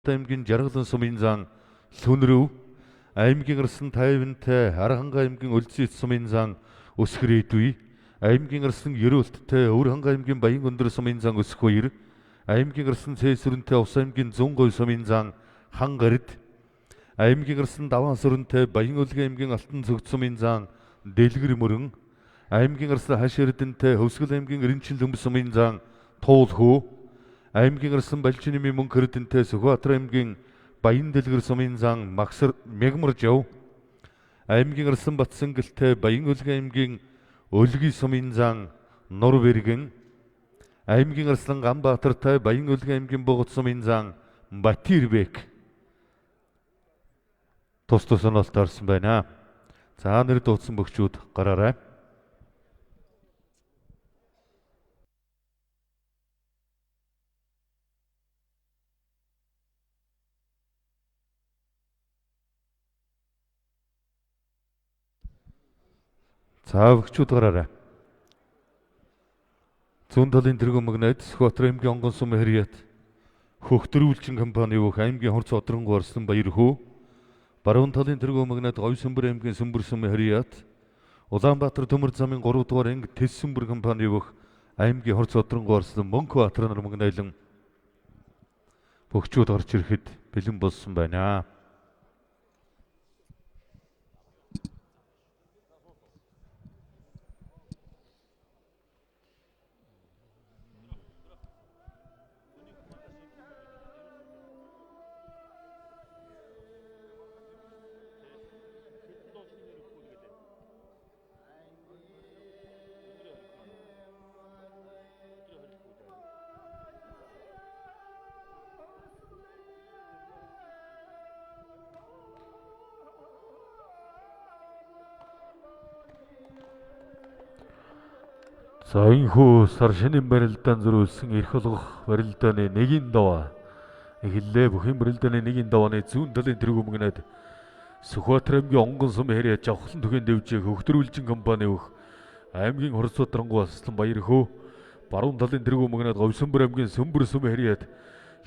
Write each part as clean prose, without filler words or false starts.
аймгийн Жаргалан сумын зан Сүнрөв, аймгийн Арслан 50-тай Арханга аймгийн Өлзийт сумын зан Өсгөрээдүй, аймгийн Арслан 90-тай Өвөрханга аймгийн Баян өндөр сумын зан Өсгөөр, аймгийн Арслан Цэсүрэнтэй Ус аймгийн Зунговь сумын зан Хангард, аймгийн Арслан Даваансүрэнтэй Баян Өлгий аймгийн Алтан цогц сумын зан Дэлгэр мөрөн, аймгийн Арслан Хаш Эрдэнэтэй Хөвсгөл аймгийн Эренчил хөмб сумын зан Туулхүү, аймгийн Арслан Балчиними Мөнх Эрдэнэтэй Сүхбаатар аймгийн Баян Дэлгэр сумын зан Мягмаржав, аймгийн Арслан Батсангалтай Баян Өлгий аймгийн Өлгий сумын зан Нурбэргэн, аймгийн Арслан Ганбаатартай Баян Өлгий аймгийн Богот сумын зан Батирбек тус тусаалт орсон байна. За нэр дуудсан бөхчүүд гараарай. За бөхчүүд гараарай. Зүүн талын тэргүүн магнайд Сүхбаатар аймгийн Онгон сум Хэрият хөхтөрүүлчин компани бүх аймгийн Хорц Одрангу Арслан Баяр хүү, баруун талын тэргүүн магнайд Говьсүмбэр аймгийн Сүмбэр сум Хэрият Улаанбаатар төмөр замын 3 дугаар анги Тэссүмбэр компани бүх аймгийн Хорц Одрангу Арслан Мөнхбаатар нар магнайлан бөхчүүд орж ирэхэд бэлэн болсон байна. За энэхүү сар шинийн барилдаан зөрүүлсэн эрх олгох барилдааны нэгийн даваа эхэллээ. Бүхэн барилдааны нэгийн давааны зүүн талын тэргүүн магнайд Сүхбаатар аймгийн Онгон сум Хэрият Жавхлан түгээн дэвжээ хөхтөрүүлчин компани бүх аймгийн Хорц Одрангу Арслан Баяр хүү, баруун талын тэргүүн магнайд Говьсүмбэр аймгийн Сүмбэр сум Хэрият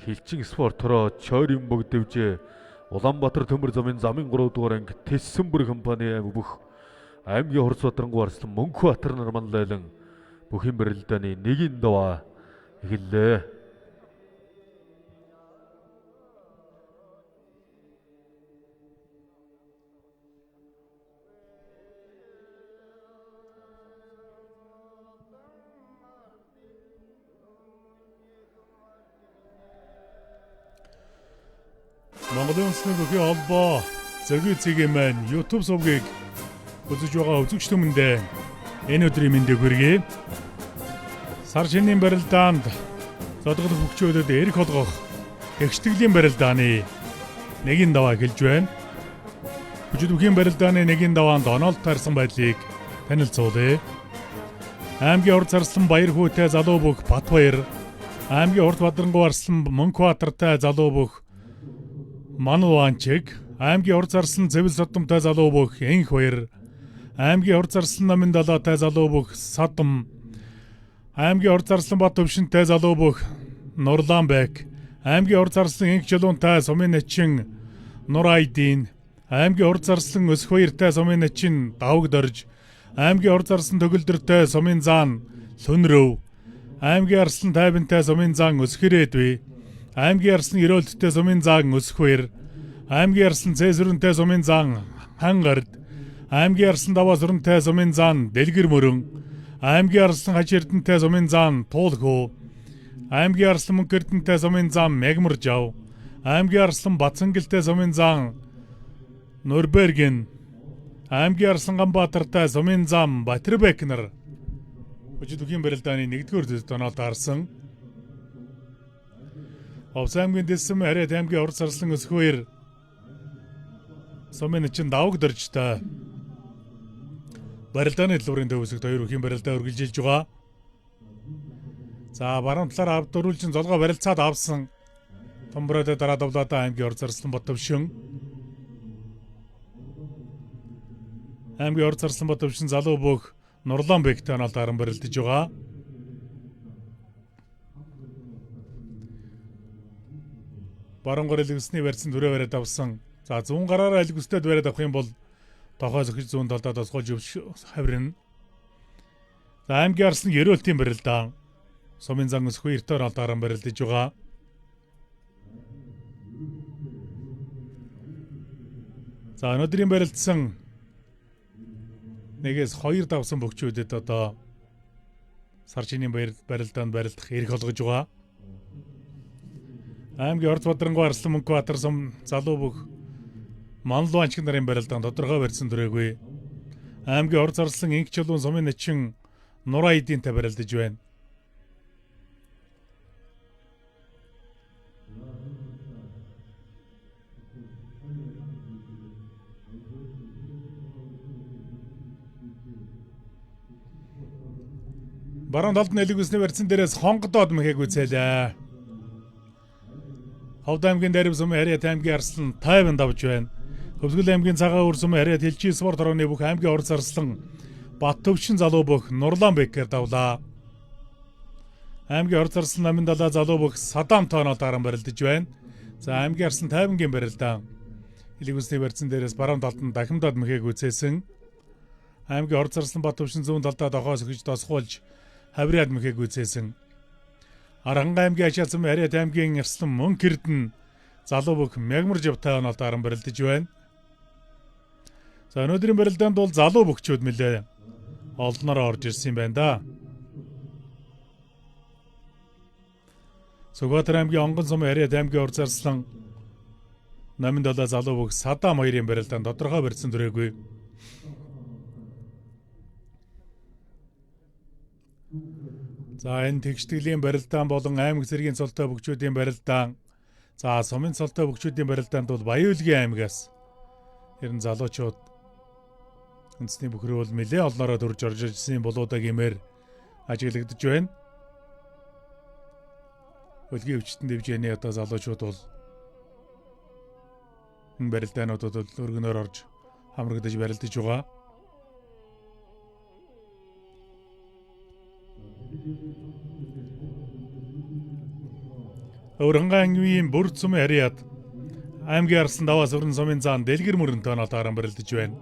Хилчин спортороо Чойрын бог дэвжээ Улаанбаатар төмөр замын 3 дугаар анги Тэссүмбэр компани бүх аймгийн Хорц Одрангу Арслан Мөнхбаатар нар манлайлан бүхэн барилдааны нэгийн даваа эхэллээ. Монголын үндэсний бүхий холбоо зэрэг цэгийн маань YouTube сувгийг үзэж байгаа үзэгч түмэндээ энэ өдрийн мэндийг хүргэе. Сар шинийн барилдаанд зодголох хөгчөөдөд эрх олгох гэгчтгэлийн барилдааны нэгийн даваа эхэлж байна. Бүжидүхийн барилдааны нэгийн даваанд онолт тарсан байдлыг танилцуулъя. Аймгийн Хорц Арслан Баяр хүүтэй залуу бүх Батбаяр, аймгийн Хорц Одрангу Арслан Мөнхбаатартай залуу бүх Мануанчиг, аймгийн Хорц Арслан Зэвэл Содомтой залуу бүх Энх Баяр, аймгийн Хорц Арслан Намын Далайтай залуу бүх Содом, аймгийн Хорц Арслан Бат Өвшинтэй залуу бүх Нурланбек, аймгийн Хорц Арслан Энх Жолуунтай сумын начин Нурайдин, аймгийн Хорц Арслан Өсгөөртэй сумын начин Давгдорж, аймгийн Хорц Арслан Төгөлдөртэй сумын зан Сүнрөв, аймгийн Арслан Тайвантай сумын зан Өсгөрээдүй, аймгийн Арслан Ерөөлттэй сумын зан Өсгөөр, аймгийн Арслан Цэсүрэнтэй сумын зан Хангард, аймгийн Арслан Даваасүрэнтэй сумын зан Дэлгэр мөрөн, аймгийн Арслан Хаш Эрдэнэтэй сумын зан Туулхүү, аймгийн Арслан Мөнх Эрдэнэтэй сумын зан Мягмаржав, аймгийн Арслан Батсангалтай сумын зан Нурбэргэн, аймгийн Арслан Ганбаатартай сумын зан Батирбек нар бүжидүхийн барилдааны 1-р дэд тоноолд харсан. Овс аймгийн Дэсэм Хэрият аймгийн Хорц Арслан Өсгөөр сумын начин Давгдоржтой барилдааны төлбөрийн төвөсгт 2 бүхийн барилдаа үргэлжилж байгаа. За баруун талаар авд дөрвөлжин золгоо барилцаад авсан Томборойд дараа Довлоотой аймгийн Хорц Арслан Батөвшин, аймгийн Хорц Арслан Батөвшин залуу бүх Нурланбектэй оноолт харан барилдаж байгаа. Баруун гар элгүсний барьсан түрээ бариад авсан. За 100 гараараа элгүстэд бариад авах юм бол тохоо зөхиж 100 талдаа тосгож хавирна. За аймгийн арслан ерөөлтийн барилдаа сумын зан өсөхгүй эртээр алдаран барилдаж байгаа. За өнөөдрийн барилдсан 1-2 давсан бөхчүүдэд одоо сар чинийн барилдаанд барилдах эрх олгож байгаа. Аймгийн Орд Бадрангуй Арслан Мөнхбаатар сум залуу бүх Манлуу анчиг нарын барилдаанд тодорхой барьсан төрөөгүй. Аймгийн Орд Зарслан Инх чулуун сумын начин Нураа эдийнтэй барилдаж байна. Баруун талд нь элгүсний барьсан дээрээс хонгодоод мэхэг үзээлээ. Ховд аймгийн Дарив сумын Харьяат аймгийн Арслан 50 давж байна. Хөвсгөл аймгийн Цагаан Өр сумын Харьяат Хэлжийн спорт орооны бүх аймгийн Орд Зарслан Баттөвчин залуу бүх Нурлан Беккер давлаа. Аймгийн Орд Зарслан намын далаа залуу бүх Садам тооноо даран барилдаж байна. За аймгийн Арслан 50-гийн барилдаа элгүсний барьсан дээрээс баруун талд нь дахимдаад мэхэг үзээсэн. Аймгийн Орд Зарслан Баттөвчин зүүн талдаа дохоо сөхөж тосгуулж хавриад мэхэг үзээсэн. Аранга аймгийн Ачаал сумын Харьяат аймгийн Арслан Мөнх Эрдэнэ залуу бүх Мягмар Живтай оноо даран барилдаж байна. За өнөөдрийн барилдаанд бол залуу бөхчүүд нэлээ олнороо орж ирсэн юм байна да. Сүхбаатар аймгийн Онгон сумын Харьяат аймгийн Орд Зарслан намын далаа залуу бүх Садам хоёрын барилдаанд тодорхой барьсан төрөөгүй. За энэ тэгштгэлийн барилдаан болон аймаг зэргийн цолтой бөхчүүдийн барилдаан. За сумын цолтой бөхчүүдийн барилдаанд бол Баян-Улгийн аймгаас ер нь залуучууд үндэсний бүхрээ бол нэлээ олноороо төрж орж ирсэн болоодаа гэмээр ажиглагдж байна. Өлгийн өвчтөн дэвжээний одоо залуучууд бол энэ барилдаануудад өргөнөөр орж хамрагдаж барилдаж байгаа. Өргөнгийн Бүрд сумын Харьяат аймгийн Арслан Даваас өрн сумын заан Дэлгэр мөрөн тооноо даран барилдаж байна.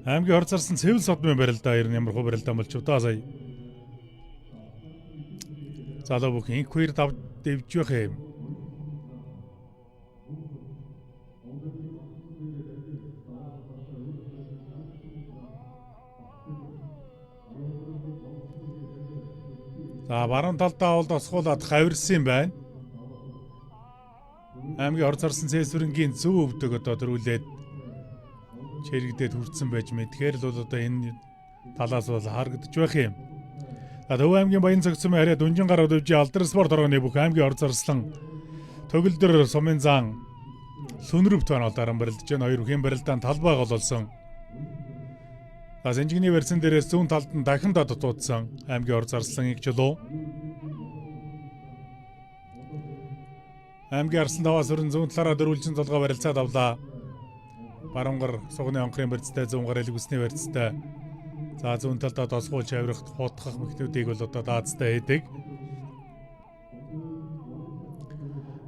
Аймгийн Орд Зарслан Цэвэл содмын барилдаа ер нь ямар хөө барилдаан болж удаа сая. Залуу бүх инх хоёр давж явах юм. За баруун талдаа бол тосгуулаад хавирсан байна. Аймгийн Орд Зарслан Цэсвэрэнгийн зөв өвдөг одоо төрүүлээд чирэгдээд хүрсэн байж мэдхээр л бол одоо энэ талаас бол харагдаж байх юм. Төв аймгийн Баян Цагт сумын Харьяат Дүнжин гар өвжи Алдар спорт орооны бүх аймгийн Орд Зарслан Төгөлдөр сумын зан Сүнрөв тооноо даран барилдаж байна. Хоёр бүхэн барилдаан талбай гололсон. За Сэнжигний барьсан дээрээс зүүн талд нь дахин дутуудсан аймгийн Орд Зарслан Инх чулуу. Аймгийн Арслан Даваас өрн зүүн талаараа дөрвөлжин толгой барилцаад авлаа. Баруун гар сугны онхрын барьцтай, зүүн гар элгүсний барьцтай. За зүүн талдаа тосгуулж авирах хутгах мөхтүүдийг бол одоо даацтай хийдэг.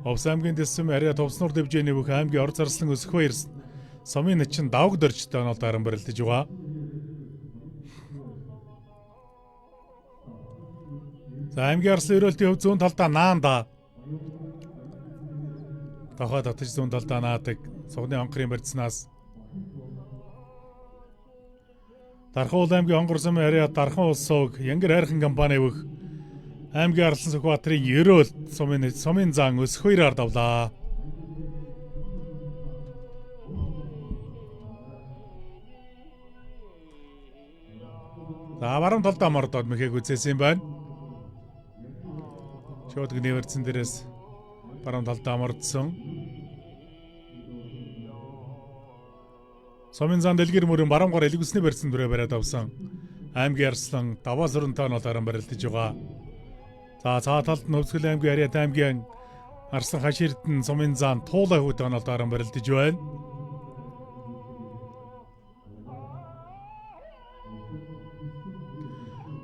Овс аймгийн Дэс сумын Харьяат Товснуур дэвжээний бүх аймгийн Орд Зарслан өсөхгүй ирсэн. Сумын начин давг дөржтэй оноо даран барилдаж байгаа. За аймгийн Арслан ерөөлтийн хөв зүүн талдаа наанда. Тохоо татаж зүүн талдаа наадаг сугны онхрын барьцнаас. Дархан уул аймгийн Онгор сумын Харьяат Дархан улс сууг Янгэр хайрхан компани бүх аймгийн Арслан Сүхбаатарын ерөөлт сумын зан өсөх хоёроор давлаа. За баруун талдаа мордоод мэхэг үзээсэн юм байна. Шоудгны барьцан дээрээс баруун талдаа мордсон. Сумын зан Дэлгэр мөрөн баруун гар элгүсний барьцан дүрээ бариад авсан. Аймгийн Арслан Даваас өрн тооноо даран барилдаж байгаа. За цаа талд нь Хөвсгөл аймгийн Харьяат аймгийн Арслан Хаширдэн сумын зан Туулай хүү тооноо даран барилдаж байна.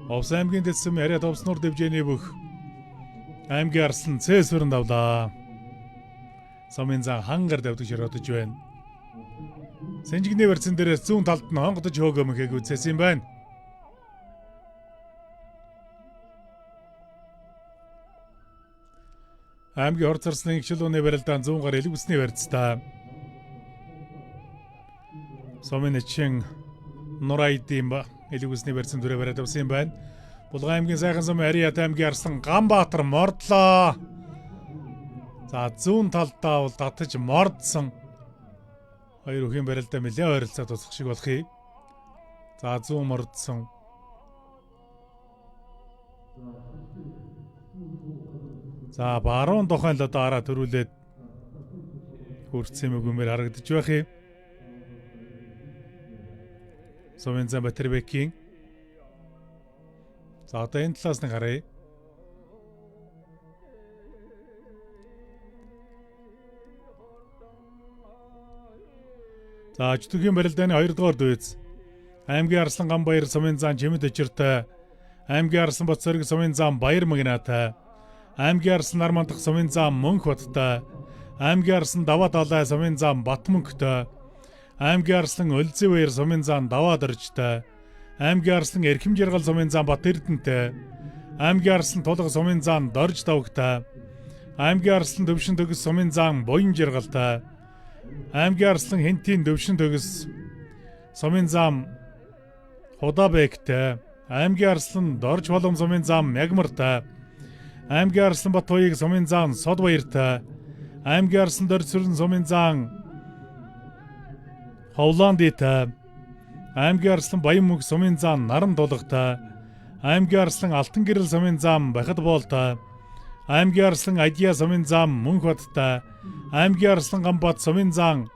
Овс аймгийн дэсэм яриад овсноор дэвжээний бүх аймгийн арслан цэсвэрэн давлаа. Сумын зан хангар давдаг широтож байна. Сэнжигний барьсан дээрээс зүүн талд нь хонгодож хөөгөөмөхийг үзсэн юм байна. Аймгийн хор зарслын гişлүүний барилдаан 100 гар элэг усны барьцтай. Сумын чин нурайдим элэг усны барьсан дүрээ бариад авсан юм байна. Булган аймгийн сайхан сум Ариат аймгийн арслан Ганбаатар мордлоо. За зүүн талдаа бол татаж мордсон. Хоёр үхийн барилдаа нэлээд ойролцоо тусах шиг болохыг. За зүүн мордсон. За баруун тухайн л одоо араа төрүүлээд хүрцсэн мөгөмөр харагдаж байх юм. Сумын зам Батэрбекийн. За одоо энэ талаас нь харъя. За ажтүгийн барилдааны 2 дугаар дүйц. Аймгийн арслан Ганбаяр сумын зам Чимэд өчөртэй. Аймгийн арслан Батцэрэг сумын зам Баяр Магнатай. Аймгийн арслан Нармандах сумын зам Мөнх Баттай. Аймгийн арслан Даваа Далай сумын зам Батмөнхтэй. Аймгийн арслан Өлзөвөр сумын зам Даваа Доржтой. Аймгийн арслан Эрхэм Жаргал сумын зам Бат Эрдэнэтэй. Аймгийн арслан Тулга сумын зам Дорж Давагтай. Аймгийн арслан Төвшин Төгс сумын зам Буян Жаргалтай. Аймгийн арслан Хэнтийн Төвшин Төгс сумын зам Худабектэй. Аймгийн арслан Дорж Болом сумын зам Мягмартай. Аймгийн арслан Батбаяг сумын зам Содбаяртай. Аймгийн арслан Доржсүрэн сумын зам Ховландитай. Аймгийн арслан Баянмөнх сумын зам Наран Дулгатай. Аймгийн арслан Алтан гэрэл сумын зам Бахад Боолтой. Аймгийн арслан Адья сумын зам Мөнх Баттай. Аймгийн арслан Ганбат сумын зам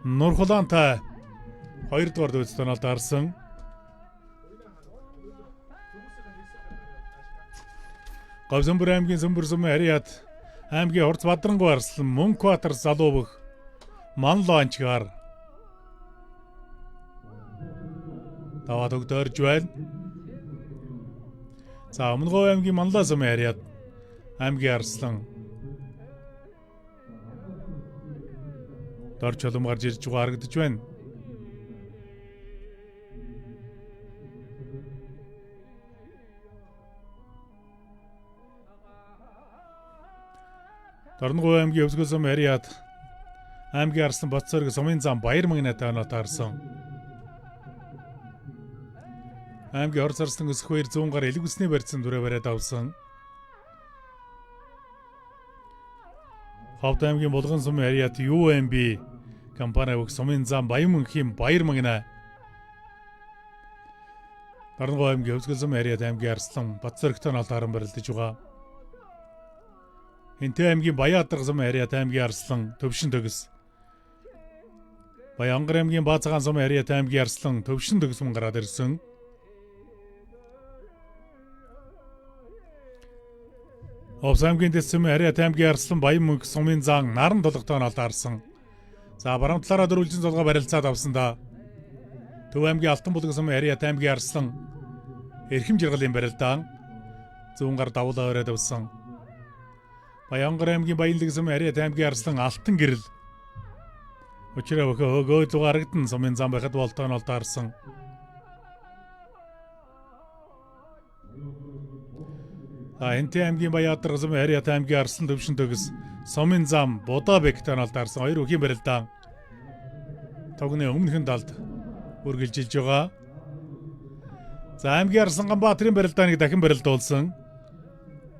Нурхулаантай. 2 дугаар дүйц тоноолд харсан. Говьсөнбөр аймгийн Сөмбөр сумын Ариат аймгийн Хурц Бадрангуй арслан Мөнхбаатар залуубах Манлоончгаар даваад өгдөрж байна. За Өмнөговь аймгийн Манлаа сумын Ариат аймгийн арслан Дорж Чулам гарч ирж байгаа харагдаж байна. Дорногов аймгийн Өвсгөл сум Ариат аймгийн арслан Батцэрэг сумын зам Баяр Магнатай оноод харсан. Аймгийн хор зарслан Өсөхбаяр 100 гар элэг усны барьсан дүрээ бариад авсан. Ховд аймгийн Булган сумын Ариат UMB компани бүх сумын зам Баянмөнхийн Баяр Магнаа. Дорногов аймгийн Өвсгөл сум Ариат аймгийн арслан Батцэрэгтэй оноод харан барилдаж байгаа. Хинтээ аймгийн Баяадраг сумын Ариат аймгийн арслан Төвшин Төгс. Баянгар аймгийн Баацхан сумын Ариат аймгийн арслан Төвшин Төгс мөн гараад ирсэн. Овс аймгийн дэсэм Ариат аймгийн арслан Баянмөнх сумын зам Наран Дулгатай оноод харсан. За баруун талаараа дөрвөлжин цолгоо барилцаад авсан да. Төв аймгийн Алтан булган сумын Ариат аймгийн арслан Эрхэм Жаргалын барилдаан 100 гар давлаа өрөөд авсан. Баянгар аймгийн Баянлаг сумын Ариат аймгийн арслан Алтан гэрэл Учраа өгөөд харагдан сумын зам Бахад Боолтой оноод харсан. Хэнтээ аймгийн Баяадраг сумын Ариат аймгийн арслан Төвшин Төгс сумын зам Будабектэй оноод харсан. 2 үхийн барилдаан тогны өмнөхөн талд үргэлжилж байгаа. За аймгийн арслан Ганбаатарын барилдааныг дахин барилдуулсан.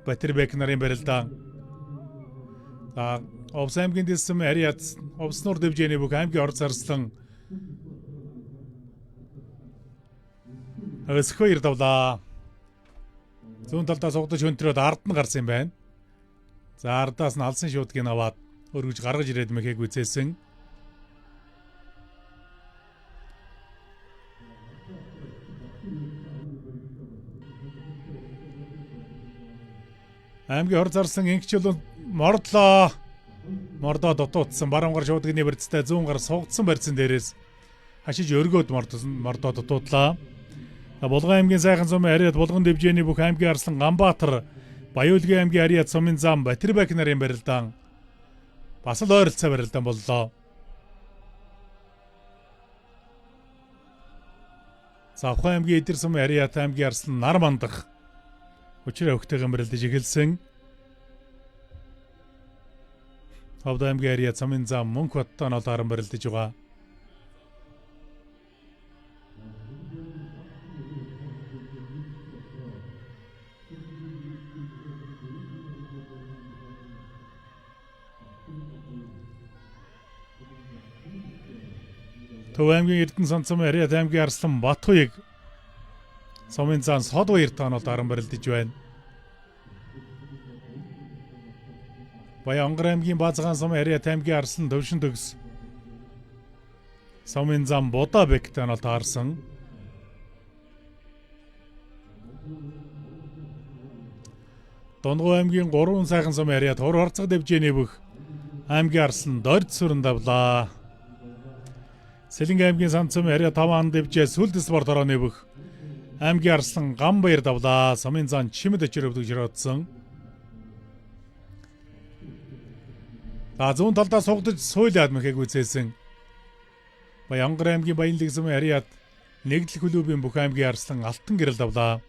Батэрбек нарын барилдаан. За Овс аймгийн дэсэм Ариат овсноор дэвжээний бүх аймгийн хор зарслан Өсөхбаяр давлаа. Зүүн талдаа сугдаж хөнтрөөд ард нь гарсан юм байна. За ардаас нь алсан шуудгийг аваад өргөж гаргаж ирээд мэхэг үзээсэн. Аймгийн хор зарсан ингэчл мордлоо. Мордоо дутуудсан баруунгаар шуудгийн барьцтай 100 гар сугдсан барьцсан дээрээс хашиж өргөөд мордоо дутуудлаа. Булган аймгийн сайхан сумын Ариат булган дэвжээний бүх аймгийн арслан Ганбаатар, Баяулгийн аймгийн Ариат сумын зам Батэрбек нарын барилдаан бас л ойролцоо барилдаан боллоо. Завхан аймгийн Идэр сумын Ариат аймгийн арслан Нар мандах өчрөө өгтөйгөн барилдаж эхэлсэн. Ховд аймгийн Ариат сумын зам Мөнх Баттан олааран барилдаж байгаа. Төв аймгийн Эрдэнэ сан сумын Ариат аймгийн арслан Батхуйг сумын зам Сод Баяр таанууд аран барилдаж байна. Баянгар аймгийн Базгаан сумын Ариат аймгийн арслан Төвшин төгс сумын зам Будабек таанууд таарсан. Донгоо аймгийн 3 сайхан сумын Ариат Хур Харцаг дэвжээний бүх аймгийн арслан Дорд сүрэн давлаа. Сэлэнг аймгийн сан сумын Ариат 5 ан дэвжээ Сүлд спорт орооны бүх аймгийн арслан Ганбаяр давлаа. Сумын зам Чимэд очир өвдөж широтсон. Зүүн талдаа сугдаж суйлаад мэхэг үзээсэн. Баянгар аймгийн Баянлаг сумын Ариат нэгдэл клубын бүх аймгийн арслан Алтан гэрэл давлаа.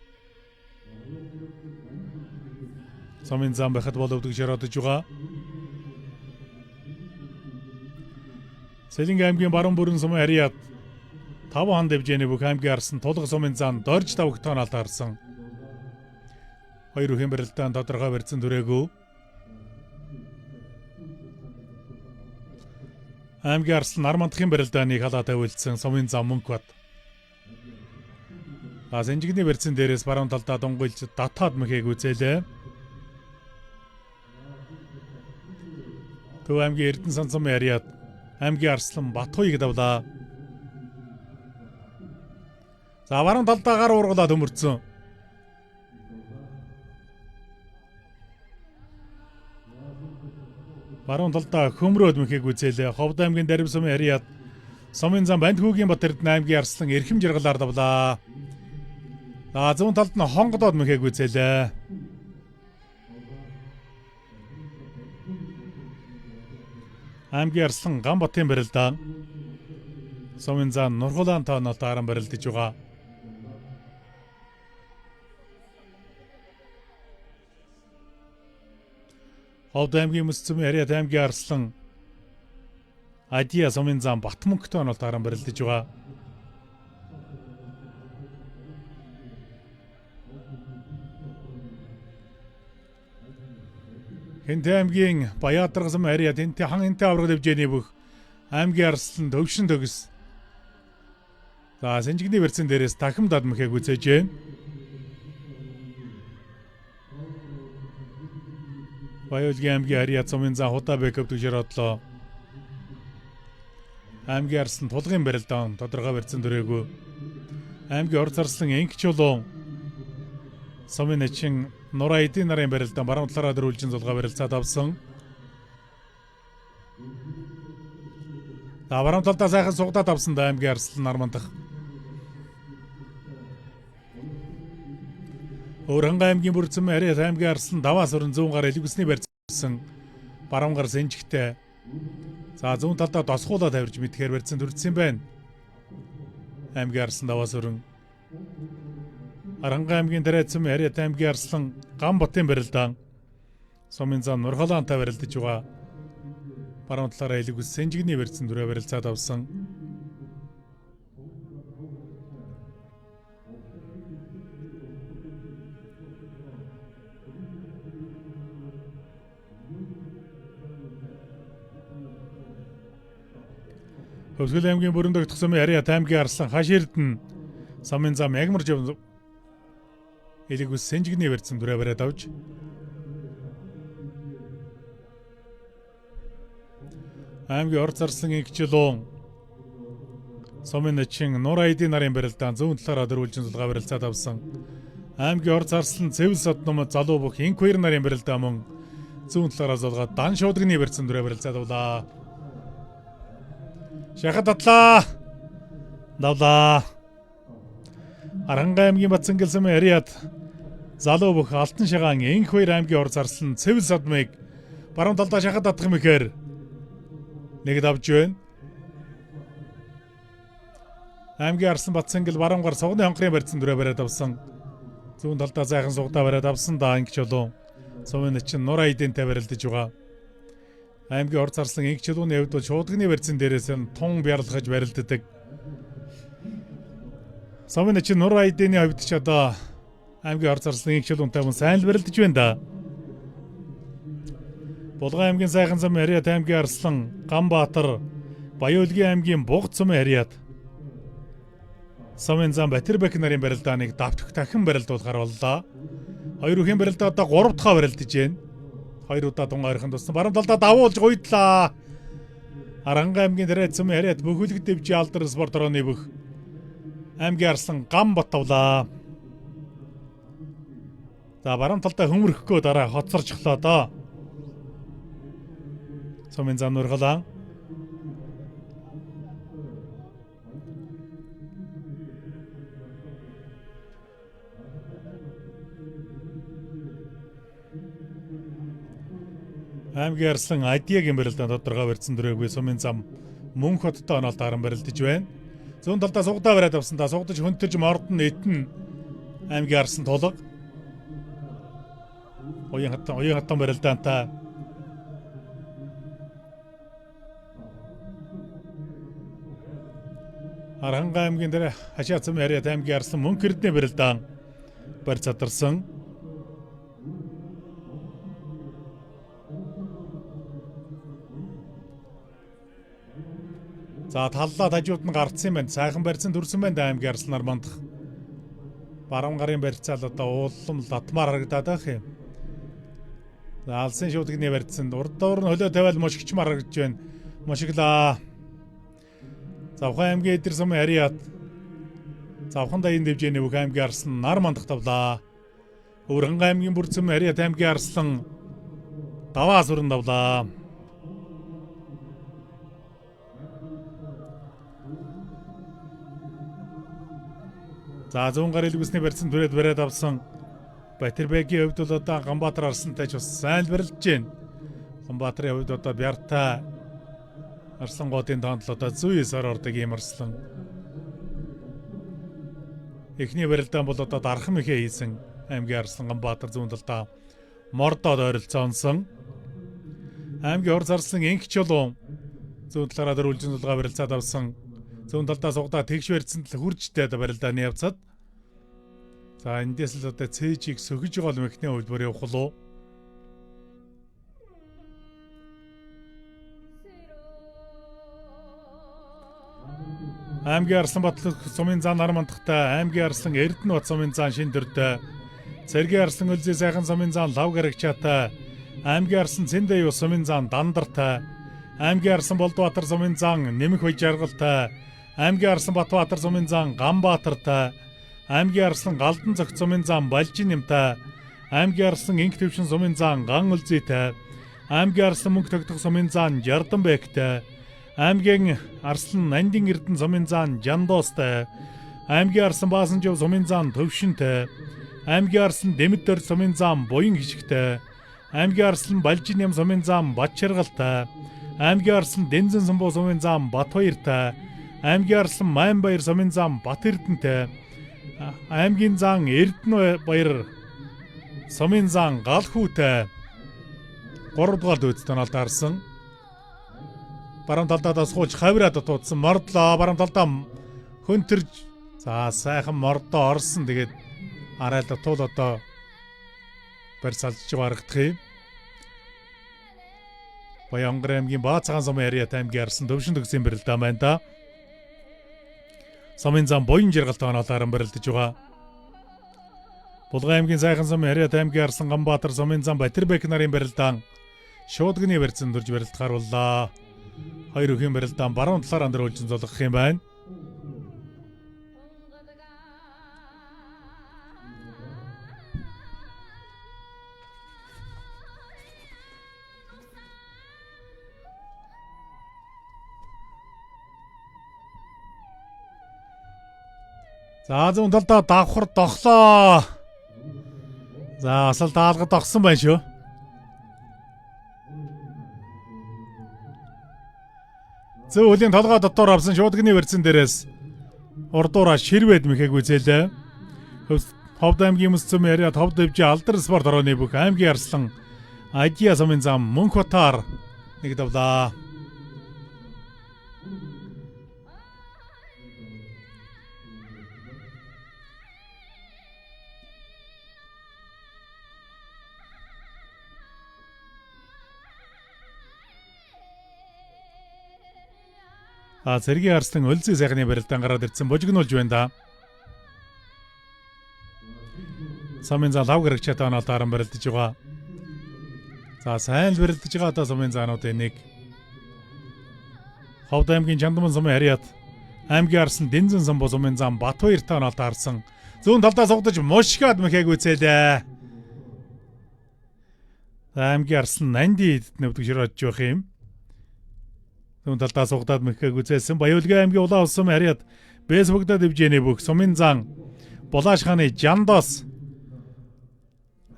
Сумын зам бахад бол өвдөж широтож байгаа. Сэлэнг аймгийн Баруун бүрэн сумын Ариат 5 хан дэвжээний бүх аймгийн арслан Тулга сумын зам Дорж давх тооноолт харсан. Хоёр үхэн барилдаан тодорхой барьсан түрээгүй. Аймгийн арслан Нар мандахын барилдааны халаа тавилдсан сумын зам Мөнх Бат. Сэнжигний барьсан дээрээс баруун талдаа дунгуйлж Татаад мэхэг үзээлээ. Төв аймгийн Эрдэнэ сан сумын Ариат аймгийн арслан Батхуйг давлаа. Баруун талдаа гар ургалаад өмөрцөн. Баруун талдаа хөмрөөд мэхэг үзээлээ. Ховд аймгийн Дарив сумын Ариат сумын зам Бандхүүгийн Батэрдэн аймгийн арслан Эрхэм жаргалаар давлаа. Зүүн талд нь Хонгодоод мэхэг үзээлээ. Аймгийн арслан Ганбатын барилдаан сумын зам Нурхулаан тооноолт аран барилдаж байгаа. Ховд аймгийн Мөс сумын Ариат аймгийн арслан Адия сумын зам Батмөнх тооноолт аран барилдаж байгаа. Хэнтэй аймгийн Баяатраг сумын Ариат Хэнтэй хан Хэнтэй авраг дэвжээний бүх аймгийн арслан Төвшин төгс. Сэнжигний барьсан дээрээс дахин дад мэхэг үзээжээ. Баяулгийн аймгийн Ариат сумын зам Худабек өвдөж широтлоо. Аймгийн арслан Тулгын барилдаан тодорхой барьсан түрээгүй. Аймгийн Орц арслан Энх чулуун сумын начин Нураа эдийн нарын барилдаан баруун талаараа дөрвөлжин зулгаа барилцаад авсан. Баруун талдаа сайхан сугдаад авсан аймгийн арслан Нар мандах. Өрөнгө аймгийн Бүрцэн Ариат аймгийн арслан Даваа сүрэн зүүн гар элгүсний барьсан. Баруун гар Сэнжигтэй. Зүүн талдаа Досгуулаа тавирж мэдхээр барьсан төрсөн байна. Аймгийн арслан Даваа сүрэн. Аранга аймгийн Дарайт сумын Ариат аймгийн арслан Ганбатын барилдаан сумын зам Нурхулаантай барилдаж байгаа. Баруун талаараа элгүс Сэнжигний барьсан түрээ барилцаад авсан. Хөвсгөл аймгийн Бүрэн дагтх сумын Ариат аймгийн арслан Хаш Эрдэнэ сумын зам Ягмар жив элгүс Сэнжигний барьсан түрээ бариад авч аймгийн Орц арслан Энх чулуун сумын начин Нураа эдийн нарын барилдаан зүүн талаараа дөрвөлжин зулгаа барилцаад авсан. Аймгийн Орц арслан Цэвэл содном залуу бүх Энх хоёр нарын барилдаан мөн зүүн талаараа зулгаад Дан шуудганы барьсан түрээ барилцаад авлаа. Шахад татлаа. Давлаа. Аранга аймгийн Батцангил сумын Ариат залуу бүх Алтан шагаан Энх хоёр аймгийн ор зарслан Цэвэл садмыг баруун талдаа шахаад татах мэхээр нэгд авж байна. Аймгийн Арслан Батцангил баруун гар сугны хонхрын барьсан дүрээ бариад авсан. Зүүн талдаа зайхан сугдаа бариад авсан да ангич болов. Сумын чин нур айдэнтэй барилдаж байгаа. Аймгийн ор зарслан Энх чулууны хувьд бол шуудганы барьсан дээрээс нь тун бярлахаж барилддаг. Сумын чин нур айдэний хувьд ч одоо аймгийн ор зарслан Энх чулуунтай мөн сайн л барилдаж байна да. Булган аймгийн сайхан сумын Ариат аймгийн Арслан Ганбаатар Баяулгийн аймгийн Бугт сумын Ариат Сумын зам Батэрбек нарын барилдааныг давтах дахин барилдуулахар боллоо. Хоёр үхэн барилдаа одоо 3 дахь барилдаж байна. Хоёр удаа тун ойрхон туссан. Баруун талдаа давуулж гойдлаа. Аранга аймгийн Тариат сумын Ариат Бөхөлг дэвжи алдар спорт орооны бүх аймгийн Арслан Ганбат тавлаа. За баруун талдаа хөмөрхгөө дараа хоцорчлоо доо. Сумын зам нургалаа. Аймгийн Арслан Адиагийн барилдаанд тодорхой барьсан дүрээгүй сумын зам Мөнх хоттой оноолт харан барилдаж байна. Зүүн талдаа сугдаа бариад авсан та сугдаж хөнтөж мордон этэн аймгийн Арслан тулга. Оюун хатан барилдаантай Аранга аймгийн дээр хашаа сумын Ариат аймгийн Арслан Мөнх эрдэнэ барилдаан барь задарсан. За таллаа тажууд нь гарцсан байна. Сайхан барьсан төрсөн байна аймгийн Арсланаар мандах. Баруун гарын барьцаал одоо ууллам латмаар харагдаад байх юм. За алсын шуудганы барьцсан урдуур нь хөлөө тавиал мошигчмаар харагдж байна. Мошиглаа. Завхан аймгийн Эдэр сумын Ариат Завхан даян дэвжээний бүх аймгийн Арслан нар мандах тавлаа. Өвөрхөн аймгийн Бүрд сумын Ариат аймгийн Арслан даваа сүрэн тавлаа. За зүүн гарын илгүүсний барьсан түрээд бариад авсан Батэрбегийн хувьд бол одоо Ганбаатар Арслантай ч бас сайн л барилдаж байна. Ганбаатарын хувьд одоо Бяртай Арслан годын тоонд л одоо 109-оор ордог ийм Арслан. Эхний барилдаан бол одоо дархан ихэ хийсэн аймгийн Арслан Ганбаатар зүүн талдаа мордоод ойролцоонсон. Аймгийн ор зарслан Энх чулуун зүүн талаараа дөрвөлжин дулгаа барилцаад авсан. Зүүн талдаа сугдаа тэгш барьсан тал хуржтэй барилдааны явцад. За эндээс л одоо цээжийг сөхөж байгаа л мехний хувьд явах уу? Аймгийн Арслан Батлах сумын зан нар мандахтай аймгийн Арслан Эрдэнэ бат сумын зан шин төртэй Цэргийн Арслан Өлзий сайхан сумын зан лав гарагчаатай аймгийн Арслан Цэндэй ус сумын зан дандартай аймгийн Арслан Болдбаатар сумын зан Нэмэх Бая жаргалтай аймгийн Арслан Батбаатар сумын зан Ганбаатартай аймгийн Арслан Галдан цогц сумын зан Балжин нэмтай аймгийн Арслан Энх төвшин сумын зан Ган Өлзийтэй аймгийн Арслан Мөнх тогтох сумын зан Жарданбектэй аймгийн Арслан Нандин Эрдэнэ сумын зан Жандоостай аймгийн Арслан Баасанжав сумын зан Төвшинтэй аймгийн Арслан Дэмэддэр сумын зан Буян хишгтэй аймгийн Арслан Балжин нэм сумын зан Батчаргалтай аймгийн Арслан Дэнзэн сумбуу сумын зан Батбаяртай аймгийн Арслан Майнбаяр сумын зан Батэрдэнтэй аймгийн зан Эрдэнэ баяр сумын зан Галхүүтэй 3 дугаар дүйцэд тоноолд харсан. Баруун талдаа тасгуулж хавираад дутуудсан мордлоо. Баруун талдаа хөнтөрж за сайхан мордоо орсон. Тэгээд арайлда тул одоо барь салж барагдах юм. Баянгар аймгийн Баацхан сумын Ариат аймгийн Арслан Төвшин төгсийн барилдаа байна да. Сумын зам Буян жаргалтай оноолоор барилдаж байгаа. Булган аймгийн сайхан сумын Ариат аймгийн Арслан Ганбаатар сумын зам Батэрбек нарын барилдаан шуудганы барьсан дурж барилдахаар боллоо. Хоёр өхийн барилдаан баруун талаар андруулжин золгох юм байна. За зүүн талдаа давхар доглоо. За асал даалгад огсон байна шүү. Зөв үлийн толгой дотор авсан шуудганы вэрсэн дээрээс урдуура ширвэд мэхэг үзээлээ. Ховд аймгийн Мэс цэм яриа Ховд дэвжээ алдар спорт орооны бүх аймгийн арслан Адиа сумын зам Мөнхбатар нэг давлаа. Сэргийн арслан өлзий сайхны барилдаан гараад ирсэн божигнуулж байна да. Сумын зам лав гэрэг чатаанаар даран барилдаж байгаа. За сайн л барилдаж байгаа та сумын заануудын нэг. Ховд аймгийн Чандман сумын харьяат аймгийн арслан Дэнзэн сум сумын зам Батбаяр таанаар таарсан. Зүүн талдаа сугдаж мушгаад мэхэг үзээлээ. Аймгийн арслан Нанди нэвдэг ширэж явах юм. Зүүн талдаа сугдаад мэхэг үзээлсэн. Баяулгийн аймгийн Улаан сум харьяат Бэсбогдод дэвжээний бүх сумын зам Булааш хааны Жандос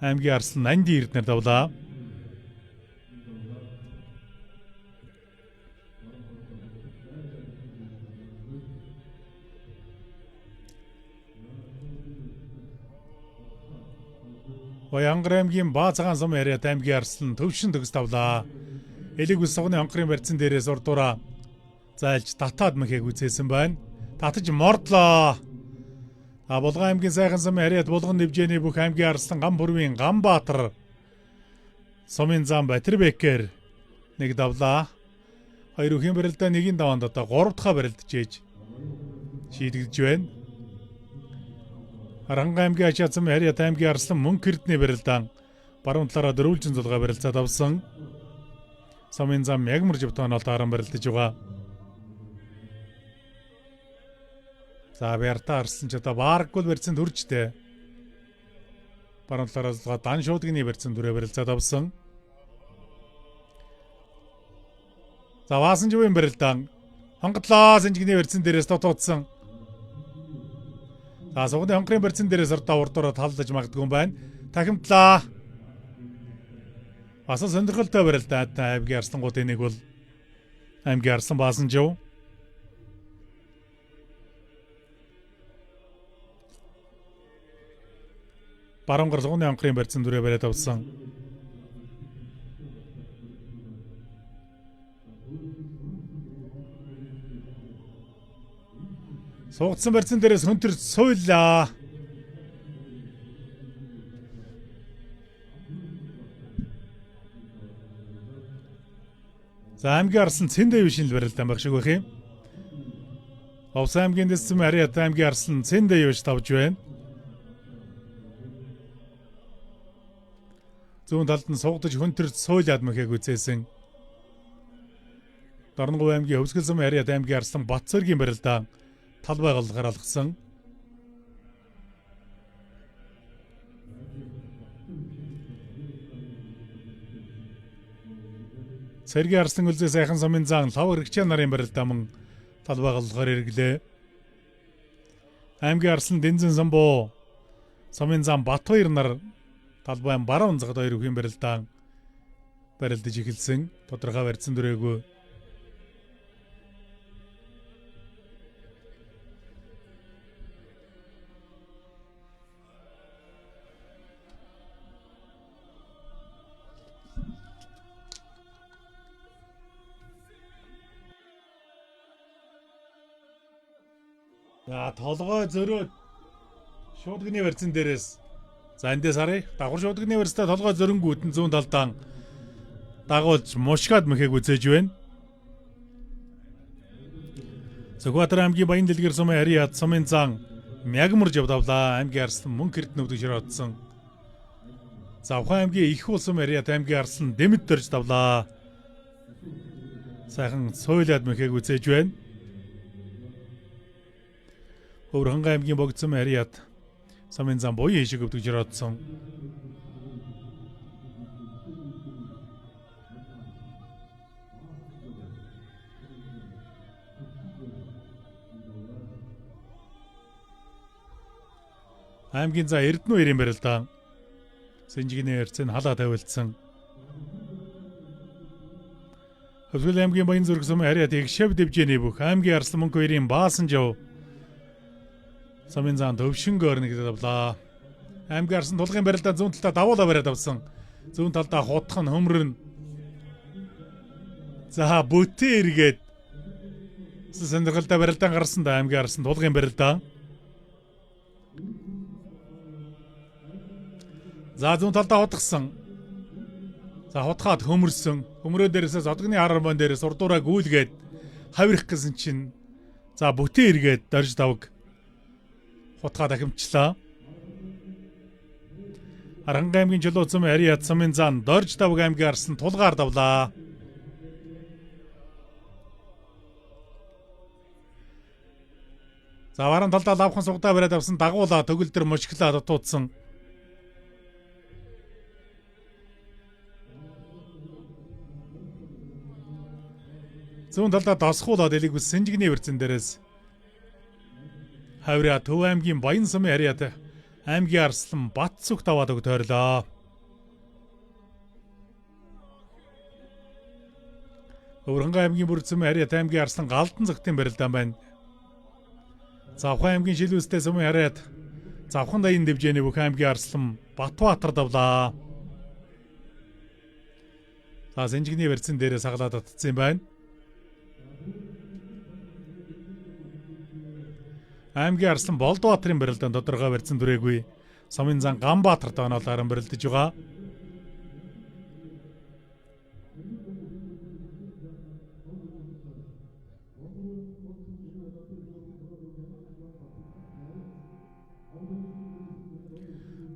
аймгийн арслан Нанди эрдэнэр давлаа. Баянгар аймгийн Баацгаан сумын харьяат аймгийн арслан Төвшин төгс давлаа. Элэг ус согны онхрын барьцсан дээрээс урдуура зайлж татаад мэхэг үзээсэн байна. Татаж мордлоо. Булган аймгийн сайхан сумын харьяат Булган дэвжээний бүх аймгийн арслан Гамбүрвийн Ганбаатар сумын зам Батэрбекер нэг давлаа. Хоёр өхийн барилдаа нэгийн даваанд одоо 3 дахь барилдаж ээж шийдэгдэж байна. Аранга аймгийн Ачаат сумын харьяат аймгийн арслан Мөнх эрдэнэ барилдаан баруун талаараа дөрвөлжин зулгаа барилцаад авсан. Сумын зам Ягмар Живтаанаар даран барилдаж байгаа. За бярта арслан ч одоо баарггүй барьсан төржтэй. Баруун талаараас дан шуудганы барьсан дүрээ барилцаад авсан. За Ваасан живийн барилдаан хонголоо сэнжигний барьсан дээрээс дотоодсон. За сугны хонхрын барьсан дээрээс ордоо урдуура талдаж магадгүй юм байна. Тахимтлаа. Бас сонирхолтой барилдаа аймгийн арслангуудын нэг бол аймгийн арслан Баасан жив. Баруун гар сугны хонхрын барьсан дүрээ бариад авсан. Сугдсан барьсан дээрээс хөнтөр суйлаа. За аймгийн арслан Цэндэ шинэл барилдаан байх шиг байх юм. Овс аймгийн дэсэм харьяат аймгийн арслан Цэндэ тавж байна. Зүүн талд нь сугдаж хөнтөр суйлаад мэхэг үзээсэн. Дорноговь аймгийн Хөвсгөл сумын харьяат аймгийн арслан Батцэргийн барилдаан тал байгууллагаар алгасан. Сэргийн арслан өлзөө сайхан сумын зам лав гэрэгчийн нарын барилдаан мөн тал байгууллагаар хэрэглээ. Аймгийн арслан Дэнзэн сум боо сумын зам Батбаяр нар талбайн баруун загад хоёр өхийн барилдаан барилдаж эхэлсэн. Тодорхой барьсан дүрээгүй. За толгой зөрөөд шуудганы барьцан дээрээс за эндээс харъя. Давхар шуудганы барьцтай толгой зөрөнгүүдэн зүүн талдаан дагуулж мушгаад мэхэг үзээж байна. Сүхбаатар аймгийн Баян дэлгэр сумын харьяат сумын зам Мягмар жив давлаа. Аймгийн арслан Мөнх эрдэнэ өвдөг ширээдсэн. За Ухаан аймгийн Их уул сумын харьяат аймгийн арслан Дэмэд дөрж давлаа. Сайхан суйлаад мэхэг үзээж байна. Өвөрхөнгө аймгийн Богдсон харьяат сумын зам Буян хишиг өвдөг ширээдсэн. аймгийн за Эрдэнэ хоёрын барил да. Сэнжигний эрцэн халаа тавилдсан. Хөвсгөл аймгийн Баян зүрх сумын харьяат Игшав дэвжээний бүх аймгийн Арслан мөнх хоёрын баасан жав. Самын зан төвшин горны гэдэг авлаа. Аймгийн Арслан тулгын барилдаа зүүн талдаа давуулаа бариад авсан. Зүүн талдаа хутх нь хөмрөн. За бүтэн эргээд сонирхолтой барилдаан гарсан да аймгийн Арслан тулгын барилдаа. За зүүн талдаа хутгсан. За хутгаад хөмөрсөн. Хөмрөө дээрээс одгоны хармон дээрээс урдуураа гүйлгээд хавирах гэсэн чинь за бүтэн эргээд дорж давг хутгаа дахимчлаа. Аранга аймгийн Чулууцсан харьяат Самын зан дорж давг аймгийн Арслан тулгаар давлаа. За баруун талдаа лавхан сугдаа бариад авсан дагуулаа төгөл төр мушглаа дутуудсан. Зүүн талдаа досхуулаад элэг үс Сэнжигний вэрцэн дээрээс хавраа Төв аймгийн Баян сумын харьяат аймгийн Арслан бат зүг таваад өг тойрлоо. Өвөрхөн аймгийн Бүрдсүм харьяат аймгийн Арслан Галдан цагтын барилдаан байна. Завхан аймгийн Шилүүстэй сумын харьяат Завхан даян дэвжээний бүх аймгийн Арслан Батбаатар давлаа. За Сэнжигний вэрцэн дээрээс хаглаад татсан юм байна. Аймгийн Арслан Болдбаатарын барилдаан тодорхой барьсан дүрээгүй. Самын зан Ганбаатар таанал харан барилдаж байгаа.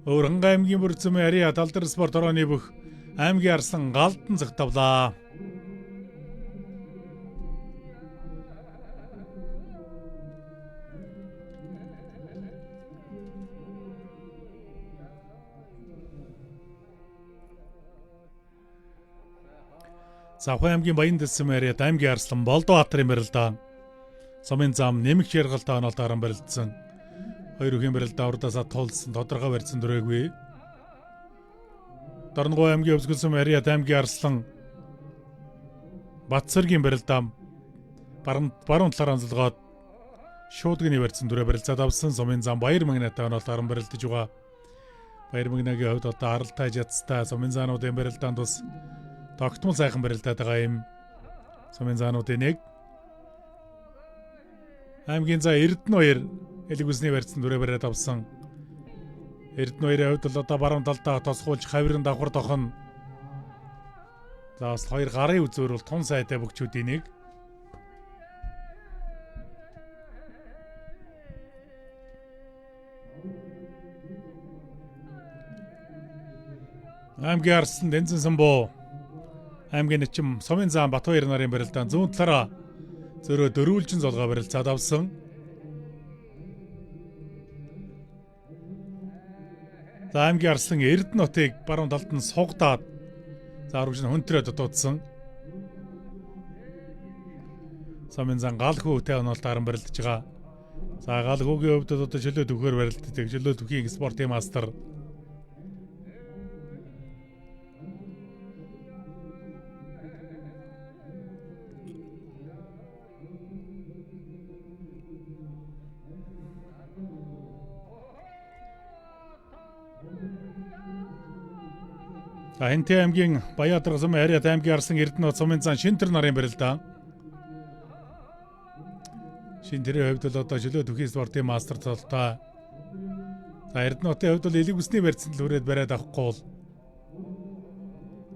Өвөрхөн аймгийн Бүрдсүм харьяат Алдар спорт орооны бүх аймгийн Арслан Галдан цагт тавлаа. Завхан аймгийн Баян дэсэм харьяат аймгийн Арслан Болдбаатарын барилдаан Самын зам нэмэх шаргалтай онолд харан барилдсан. Хоёр үхийн барилдаа урдаасаа тулсан тодорхой барьсан дүрээгүй. Дорногов аймгийн Өвсгөлсөм харьяат аймгийн Арслан Батцэргийн барилдаан баруун талаар онцолгоод шуудганы барьсан дүрээ барилцаад авсан. Самын зам Баяр магнатай онолд харан барилдаж байгаа. Баяр магнагийн хувьд одоо харалтай жацтай Самын заануудын барилдаанд бас тогтмол сайхан барилдаад байгаа юм. Самын заануудын нэг аймгийн за Эрдэнэ хоёр элэг үсний барьсан дүрээ бариад авсан. Эрдэнэ хоёрын хувьд л одоо баруун талдаа тосгуулж хавирын давхар дохно. За бас хоёр гарын үзүүр бол тун сайтай бөгчүүдийн нэг. Аймгийн Арслан Дэнзэн самбуу аймгийн Начим Сумын зам Батбаяр нарын барилдаан зүүн талаараа зөрөө дөрвөлжин золгоо барилцаад авсан. За аймгийн Арслан Эрдэнэ нутгийг баруун талд нь сугдаад за арвч нь хөнтрөө дутуудсан. Самын зан Галхүүтэй онолт харан барилдаж байгаа. За Галхүүгийн хувьд одоо чөлөө төвхөр барилддаг. Чөлөө төвхийн спортын мастер. Хэнтэй аймгийн Баяадар сумын харьяат аймгийн Арслан Эрдэнэ нут Сумын зан Шинтэр нарын барилдаан. Шинтэрийн хувьд л одоо чөлөө төвхийн спортын мастер цолтой. За Эрдэнэ нутгийн хувьд л элэг үсний барьсан лүрээд бариад авахгүй бол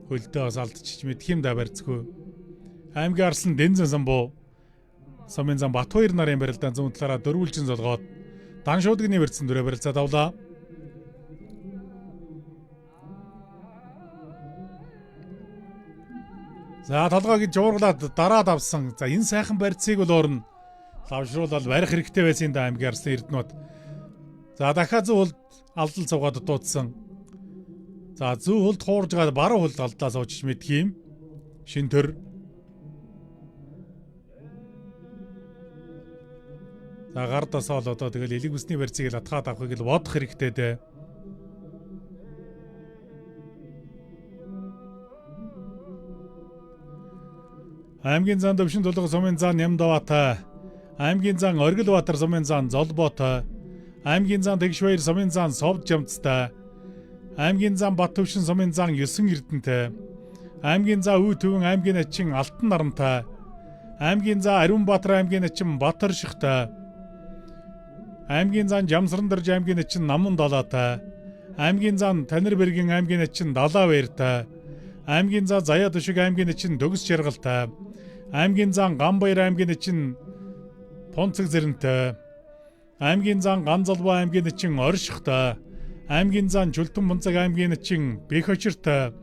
хөлдөө бас алдчих мэдх юм да барьцгүй. Аймгийн Арслан Дэнзэн самбуу Сумын зан Батбаяр нарын барилдаан зүүн талаараа дөрвөлжин золгоод дан шуудганы барьсан дүрээ барилцаад авлаа. За толгойг жуурглаад дараад авсан. За энэ сайхан барьцыг бол орно. Лавшруулал барих хэрэгтэй байсан да аймгийн Арслан Эрдэнэ нут. За дахиад зөв хөлд алдал цугаад дуудсан. За зөв хөлд хуурж гад баруун хөлд алдаа суучих мэдх юм. Шинтэр. За гардасаа л одоо тэгэл элэг усны барьцыг л атгаад авахыг л бодох хэрэгтэй дээ. Аймгийн зан Төвшин Тулга сумын зан Нямдаваатай, аймгийн зан Оргилбаатар сумын зан Золбоотой, аймгийн зан Тэгшбаяр сумын зан Совжамцтай, аймгийн зан Баттөвшин сумын зан 9 Эрдэнэтэй, аймгийн зан Үе Төвөн аймгийн ачин Алтан Нарантай, аймгийн зан Ариунбаатар аймгийн ачин Батаршихтай, аймгийн зан Жамсарндарж аймгийн ачин Намун Далаатай, аймгийн зан Танирбергийн аймгийн ачин Далаавэртай, аймгийн зан Заяа Төшиг аймгийн ачин Дөгс Жаргалтай, аймгийн зан Ганбаяр аймгийн ачин Тунцэг Зэрэнтэй, аймгийн зан Ганзалбаа аймгийн ачин Оршихтай, аймгийн зан Чүлтэн Бунцаг аймгийн ачин Бэхочиртай,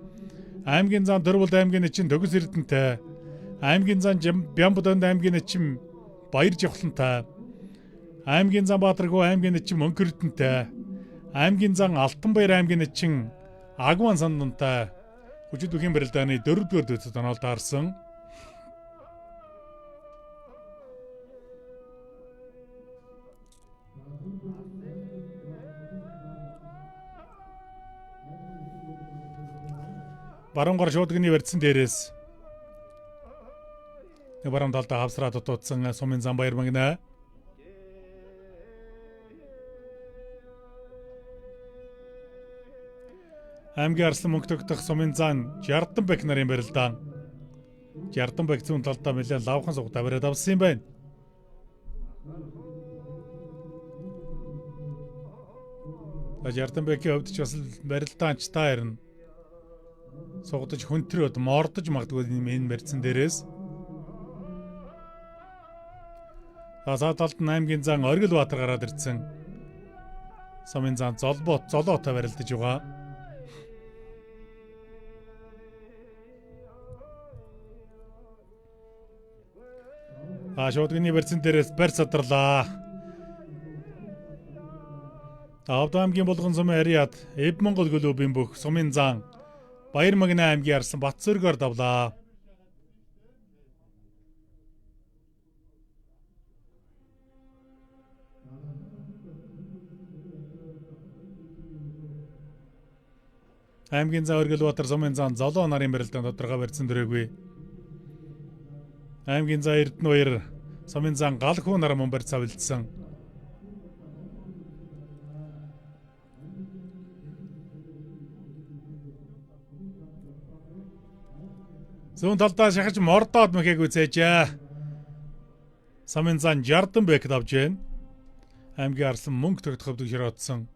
аймгийн зан Дөрвөлд аймгийн ачин Дөгс Эрдэнэтэй, аймгийн зан Бямбуданд аймгийн ачин Баяр Жавхлантай, аймгийн зан Баатаргуу аймгийн ачин Мөнх Эрдэнэтэй, аймгийн зан Алтанбаяр аймгийн ачин Агван Сандантай хүчит бүхийн барилдааны 4-р дэвтэрт оноол таарсан. Баруун гар шуудганы барьцсан дээрээс баруун талдаа хавсраа дутуудсан сумын зан Баяр магна. Аймгийн Арслан мөнгө тогтох сумын зан Жардамбек нарын барилдаан. Жардамбек зүүн талдаа нэлээд лавхан сугтаа бариад авсан юм байна. Жардамбекийн хувьд ч бас барилдаанч та ирнэ. Сугдаж хөнтрөөд мордож магадгүй энэ барьцсан дээрээс. За талд нь аймгийн зан Оргилбаатар гараад ирсэн. Сумын зан Золоотой барилдаж байгаа. Шуудганы барьцсан дээрээс барь садарлаа. Авд аймгийн Булган сумын ариад Эв Монгол клубын бүх сумын зан Баяр магна аймгийн Арслан Батцөргөөр давлаа. Аймгийн зан Оргилбаатар сумын зан Золоо нарын барилдаанд тодорхой барьцсан дөрөөгүй. Аймгийн зан Эрдэнэбаяр сумын зан Галхуу нар мөн барьц авилдсан. Зүүн талдаа шахаж мордоод мэхэг үзээжээ. Сумын зан Жардамбек давж байна. Аймгийн Арслан мөнгө тогтоход широодсон.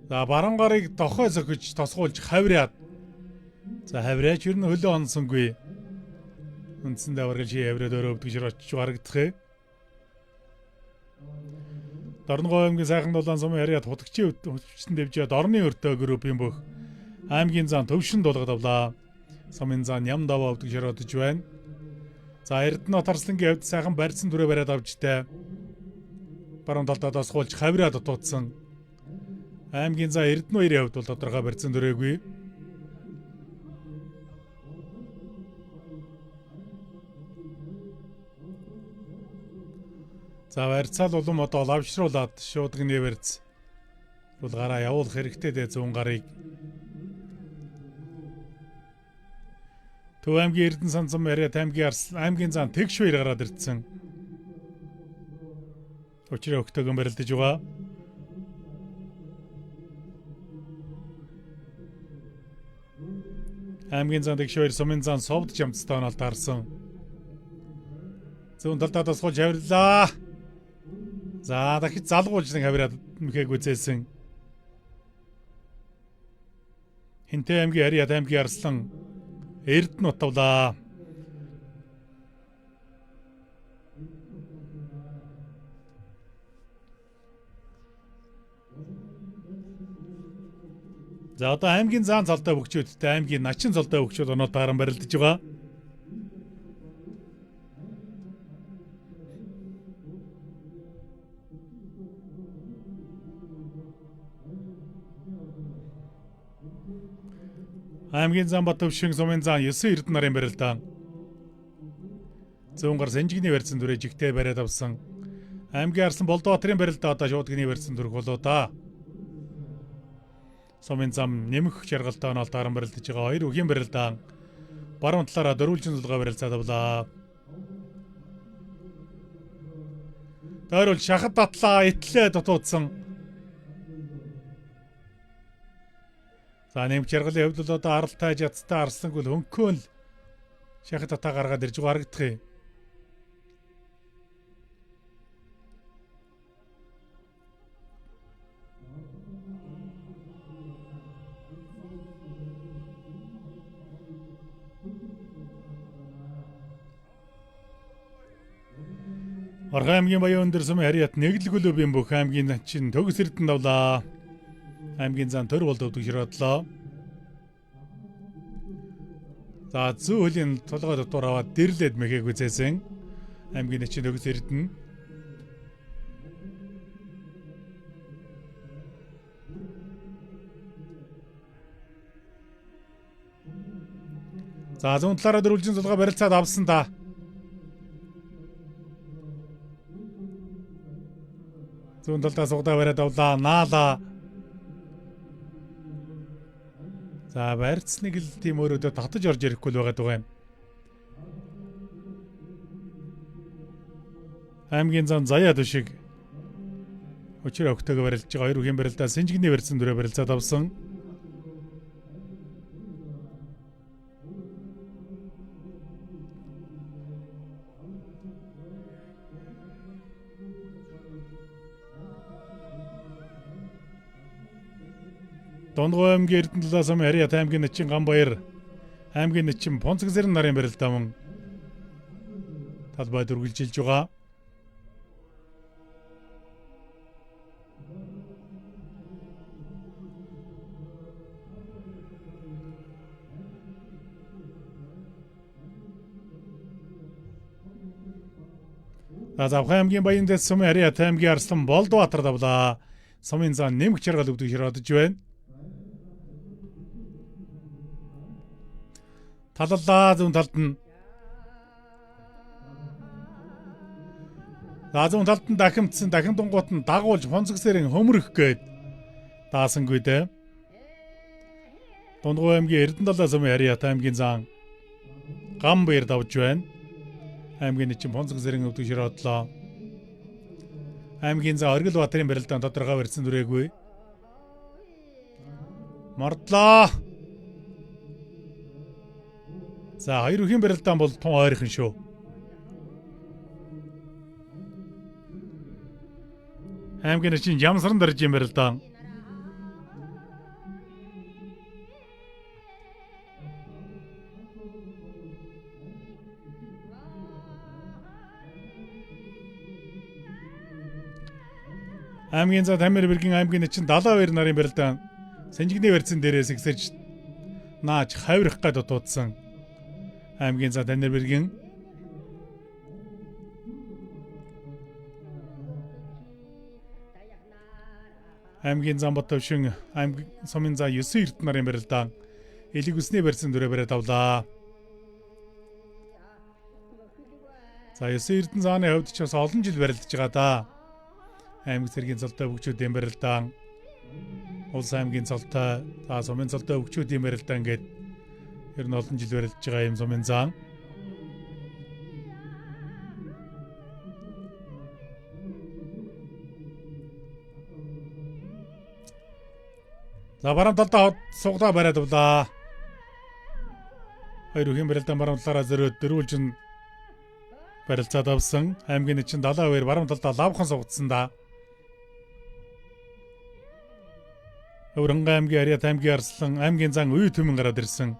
За баруун гарыг дохой зөхөж тосгуулж хавраад. За хавраач юу н хөлөө онсонгүй. Үндсэн даваргал ши хавраад өөрөө өвдөж широодч харагдах. Дорногов аймгийн сайхан дулаан сумын ариад хутагчийн өвчтөн дэвжээд орны өртөө группийн бүх аймгийн зан Төвшин Тулга давлаа. Сумын зан Нямдаваа өвдөж широодж байна. За Эрдэнэт Арслангийн хувьд сайхан барьсан түрээ бариад авчтай. Баруун талдаа тосгуулж хавраад дутуудсан. Аймгийн зан Эрдэнэбаярын хувьд бол тодорхой барьцсан дөрөөгүй. За барьцаал улам одоо лавшруулад шуудганы барьц гараа явуулах хэрэгтэй дээ зүүн гарыг. Төв аймгийн Эрдэнэ сан зам яриад аймгийн зан Тэгшбаяр гараад ирдсэн. Өчрөө өгтөгөн барилдаж байгаа. Аймгийн зан Тэгшбаяр сумын зан Совжамцтай оноол таарсан. Зүүн талдаа тосгож хаврлаа. За дахиж залгуулж нэг хавраад мэхэг үзээсэн. Хинтээ аймгийн ариад аймгийн Арслан Эрдэнэ утавлаа. За одоо аймгийн заан цолтой бөхчүүдтэй аймгийн начин цолтой бөхчүүд оноо тааран барилдаж байгаа. Аймгийн зан Баттөвшин сумын зан 9 Эрдэнэ нарын барилдаан. Зүүн гар Сэнжигний барьсан дүрээ жигтэй бариад авсан. Аймгийн Арслан Болдбаатарын барилдаа одоо шуудганы барьсан дүрх болоо да. Сумын зам нэмэх жаргалтай оноолт харан барилдаж байгаа хоёр үгийн барилдаа баруун талаараа дөрвөлжин зулгаа барилцаад авлаа. Тойрол шахад татлаа итлээ дутуудсан. За нэмэх жаргалын хувьд бол одоо аралтай жацтай Арслангүл хөнköön л шахад татаа гаргаад ирж байгаа харагдах юм. Орхон аймгийн Баян өндөр сумын харьяат нэглэгүлөө бим бүх аймгийн чин төгс эрдэнэ давлаа. Аймгийн зан төр болдов широодлоо. За зүү хөлийн толгой дотор аваад дэрлээд мэхэг үзээсэн. Аймгийн чин төгс эрдэнэ. За зүүн талаараа дөрвөлжин зулгаа барилцаад авсан та. Зүүн талдаа сугдаа бариад авлаа. Наалаа. За барьцныг л тийм өөрөөдөө татаж орж ирэхгүй л байгаа юм. Аймгийн зан заяа төшиг. Өчир өгтөөгөө барилж байгаа хоёр үгийн барилдаа Сэнжигний барьсан дүрээ барилцаад авсан. Донгой аймгийн Эрдэнэ талаас сумын харьяат аймгийн Начин Ганбаяр аймгийн Начин Понцгзэрэн нарын барилдаа мөн талбай дүргэлжилж байгаа. Завхан аймгийн Баян дэс сумын харьяат аймгийн Арслан Болдбаатар давлаа. Сумын зан нэмэх жаргал өгдөг широдж байна. Таллаа зүүн талд нь. Зүүн талд нь дахимдсан дахин дунгуут нь дагуулж Понцгсэрэн хөмрөх гээд даасангүй дээ. Дундгой аймгийн Эрдэнэ талаас сумын харьяат аймгийн зан Ганбаяр давж байна. Аймгийн Начин Понцгсэрэн өвдөг широодлоо. Аймгийн зан Оргилбаатарын барилдаан тодорхой барьсан дүрээгүй. Мардлаа. За хоёр үхийн барилдаан бол тун ойрхон шүү. Аймгийн Начин Ямсран даржийн барилдаан. Аймгийн зан Тамир бэргийн аймгийн Начин 72 нарын барилдаан Сэнжигний барьсан дээрээс ихсэж нааж хавирах гээд дутуудсан. Аймгийн зан Тамир бэргийн аймгийн зан Батөвшин аймгийн сумын зан 9 эрдэнэ нарын барилдаан элэг үсний барьсан дүрээ бариад авлаа. За 9 эрдэнэ зааны хувьд ч бас олон жил барилдаж байгаа да. Аймаг цэргийн цолтой бүгчүүдийн барилдаан, улс аймгийн цолтой, за сумын цолтой бүгчүүдийн барилдаан гээд ер нь олон жил барилдаж байгаа юм сумын зан. За баруун талдаа суглаа бариад авлаа. Хоёр үхийн барилдаан баруун талаараа зөрөөд дөрвөлжин барилцаад авсан. Аймгийн Начин 72 баруун талдаа лавхан сугдсан да. Өврөнгө аймгийн харьяат аймгийн Арслан аймгийн зан үе төмөн гараад ирсэн.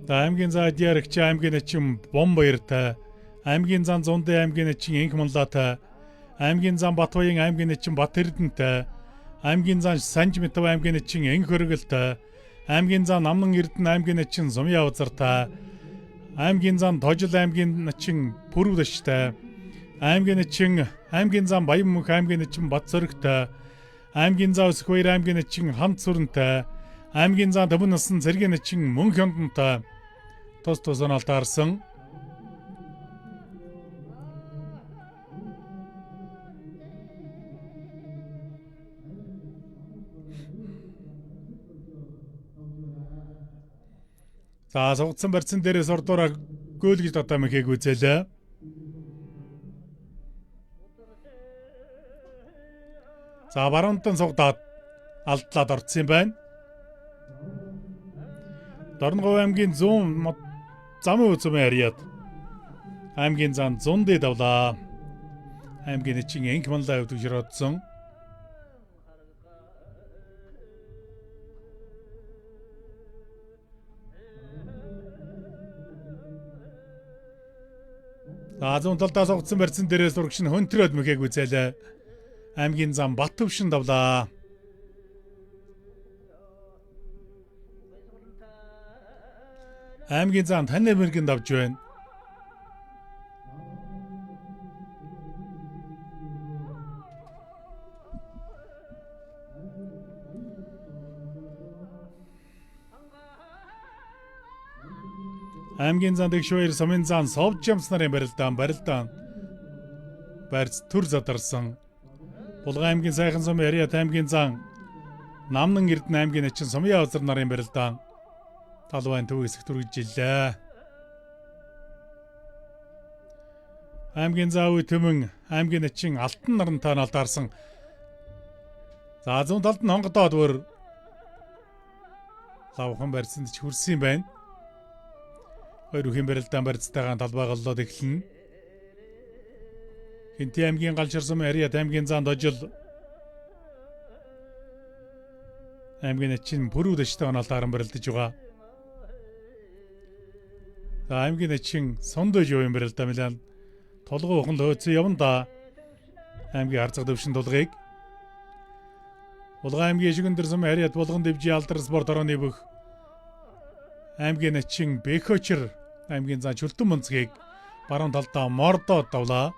Аймгийн зан Диарагч аймгийн Начин Бомбаяртай аймгийн зан Зундай аймгийн Начин Инх Манлаатай аймгийн зан Батбаян аймгийн Начин Бат Эрдэнэтэй аймгийн зан Санжмитов аймгийн Начин Инх Хөргөлтэй аймгийн зам Намнан Эрдэнэ аймгийн начин Сумын Авзартай, аймгийн зам Тожил аймгийн начин Пүрвдэштэй, аймгийн зам Баянмөнх аймгийн начин Батцоргтой, аймгийн зам Өсгөхбаяр аймгийн начин Хамт Сүрэнтэй, аймгийн зам Төмөн насан Цэргийн начин Мөнх Хёндонтой тус тусаал таарсан. За сугдсан барьсан дээрээс ордоороо гөөл гэж дотоо мэхийг үзээлээ. За баруунтан сугдаад алдлаад орцсон юм байна. Дорногов аймгийн 100 замын үзмэн харьяад аймгийн зам 100 давлаа. Аймгийн начин Энх манлаа өвдөж родсон. За зүүн талдаа сугдсан барьсан дээрээс урагш нь хөнтрөөд мэхийг үзээлээ. Аймгийн зам Баттөвшин давлаа. Аймгийн зам Танай мэргэн давж байна. Аймгийн зам Дэгшвэр Сумын зам Совж ямс нарын барилдаан барьц төр задарсан. Булган аймгийн Сайхан Сумын харьяат аймгийн зам Намнан Эрдэнэ аймгийн начин Сумын Авзар нарын барилдаан талбайн төв хэсэг түргэжилээ. Аймгийн зам Үе Төмөн аймгийн начин Алтан нарантай налдаарсан. За зүүн талд нь хонгодоод бүр лавхан барьсанд ч хүрсэн юм байна. Хоёр үхэн барилдаан барьцтайгаан талбай голлоод эхэлнэ. Хинти аймгийн Галшир Сумын харьяат аймгийн зам Дожил аймгийн начин Пүрвдэштэй оноолтааран барилдаж байгаа. За аймгийн начин Сондож юу юм барилдаа мэлэн толгой ухан лөөцөө явна да. Аймгийн Харцаг төвшин тулгыг Булган аймгийн Шигэндөр Сумын харьяат Булган дэвжи алдар спорт орооны бүх аймгийн начин Бэхөчр аймгийн зам Чөлтөн Мөнцгийг баруун талдаа мордоод давлаа.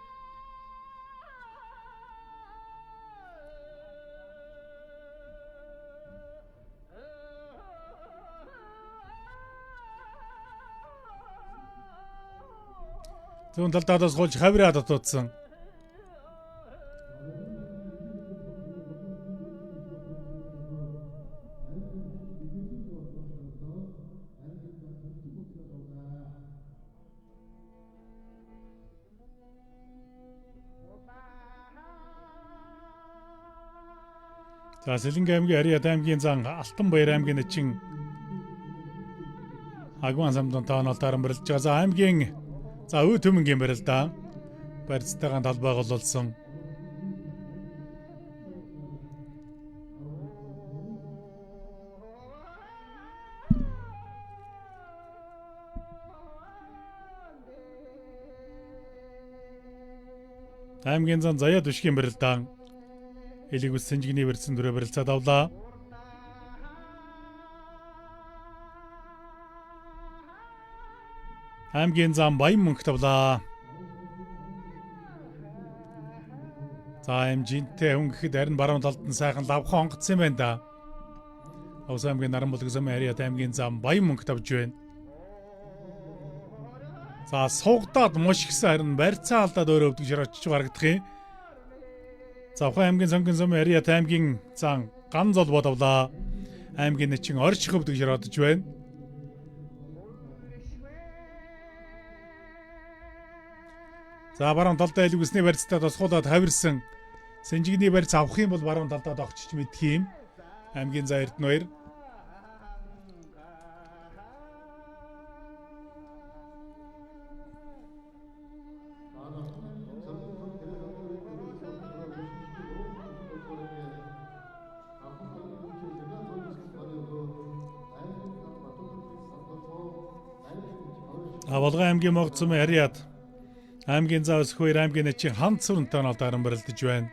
Зүүн талдаа тосгоолж хавраа дотоодсон. За Сэлэнгэ аймгийн харьяат аймгийн зам Алтанбаяр аймгийн начин Агван самдан тааналтааран барилж байгаа. За аймгийн за Үе Төмөнгийн барилдаан барьцтайгаан талбай гололсон. Аймгийн зам Заяа Түшгийн барилдаан Элиг ус Сэнжигний барьсан дүрэ барилцаа давлаа. Аймгийн зам Баянмөнх давлаа. За амжинтэй өнгөхэд харин баруун талд нь сайхан лавхан онгоцсон юм байна да. Овс аймгийн Наранбулг Сумын харьяат аймгийн зам Баянмөнх давж байна. За суугдаад мушгсан харин барьцаа алдаад өөрөө өвдөж очиж харагдах юм. Завхан аймгийн Сонгон Сумын харьяат аймгийн зам Ган золбоо давлаа. Аймгийн начин Орч өвдөж родож байна. За баруун талдаа элэг усны барьцтай тосгуулаад хавирсан. Сэнжигний барьц авах юм бол баруун талдаа догчиж мэдх юм. Аймгийн зам Эрдэнэ 2. Булган аймгийн Могд Сумын харьяат аймгийн зам Өсгөхбаяр аймгийн начин Хамт Сүрэнтэй оноолтааран барилдаж байна.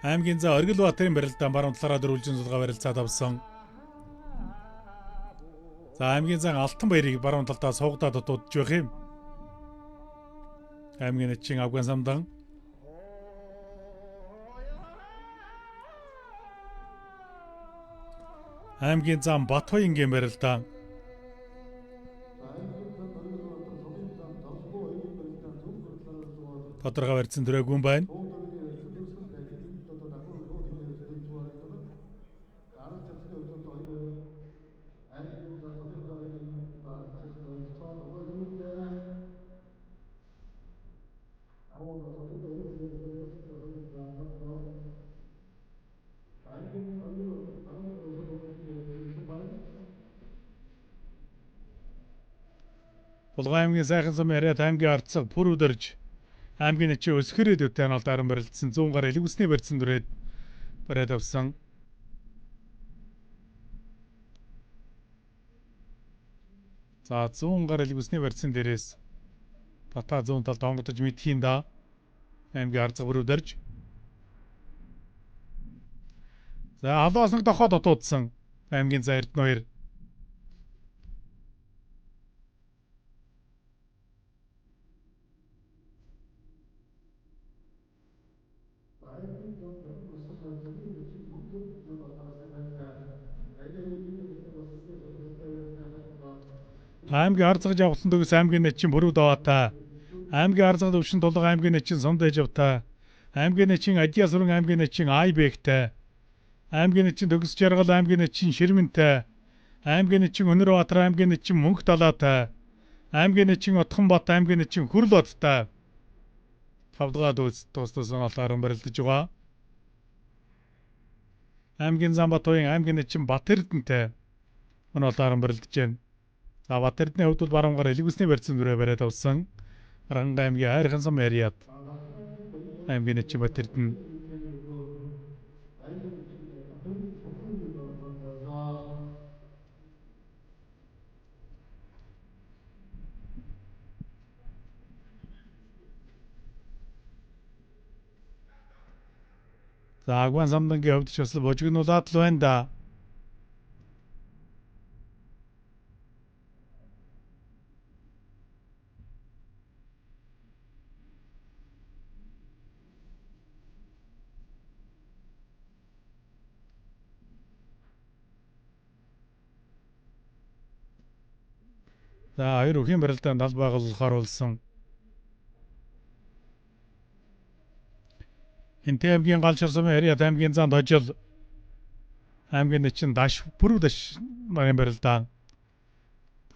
Аймгийн за Оргилбаатарын барилдаан баруун талаараа дөрвөлжин сулгаа барилцаад авсан. За аймгийн зан Алтанбаярыг баруун талдаа суугдаад дуудаж байх юм. Аймгийн эчин Авган самдан. Аймгийн зам Батбаянгийн барилдаан. Тодорхой барьсан төрөөгүй байна. Булган аймгийн сайхан сум яриад аймгийн арцаг бүр өдөрж аймгийн эчээ өсгөрөөд үтэн алд аран барилдсан 100 гаруй элгүсний барьсан дүрээд бариад авсан. За 100 гаруй элгүсний барьсан дээрээс Бата 100 талд онгодож мэдхийн да аймгийн арцаг бүр өдөрж. За алуус нэг дохоод дутуудсан аймгийн за Эрдэнэ 2. Аймгийн арцгаж явсан төгс аймгийн нэчин бүрүү даваатай. Аймгийн арцгаж өвчин тулга аймгийн нэчин сумдэж явтай. Аймгийн нэчин Адиа сүрэн аймгийн нэчин Айбэгтэй. Аймгийн нэчин төгс жаргал аймгийн нэчин Ширмэнтэй. Аймгийн нэчин Өнөрбаатар аймгийн нэчин Мөнх далаатай. Аймгийн нэчин Отхонбат аймгийн нэчин Хүрлбаттай. 5 дахь дуустсан алааран барилдаж байгаа. Аймгийн Замбатуян аймгийн нэчин Бат Эрдэнэтэй. Мөн алааран барилдаж байна. За Бат Эрдэнэний хувьд бол баруун гар элгүсний барьсан дүрээ бариад авсан. Ранга аймгийн хайрхан сум яриад аймгийн нэчин Бат Эрдэнэ. За Агван самдангийн хувьд ч бас божигнуулаад л байна да. За хоёр өхийн барилдаанд аль байгуулахаар болсон. Хинтээ аймгийн галшир сумын яриад аймгийн занд хожил аймгийн нэчин даш бүрүү даш маягийн барилдаан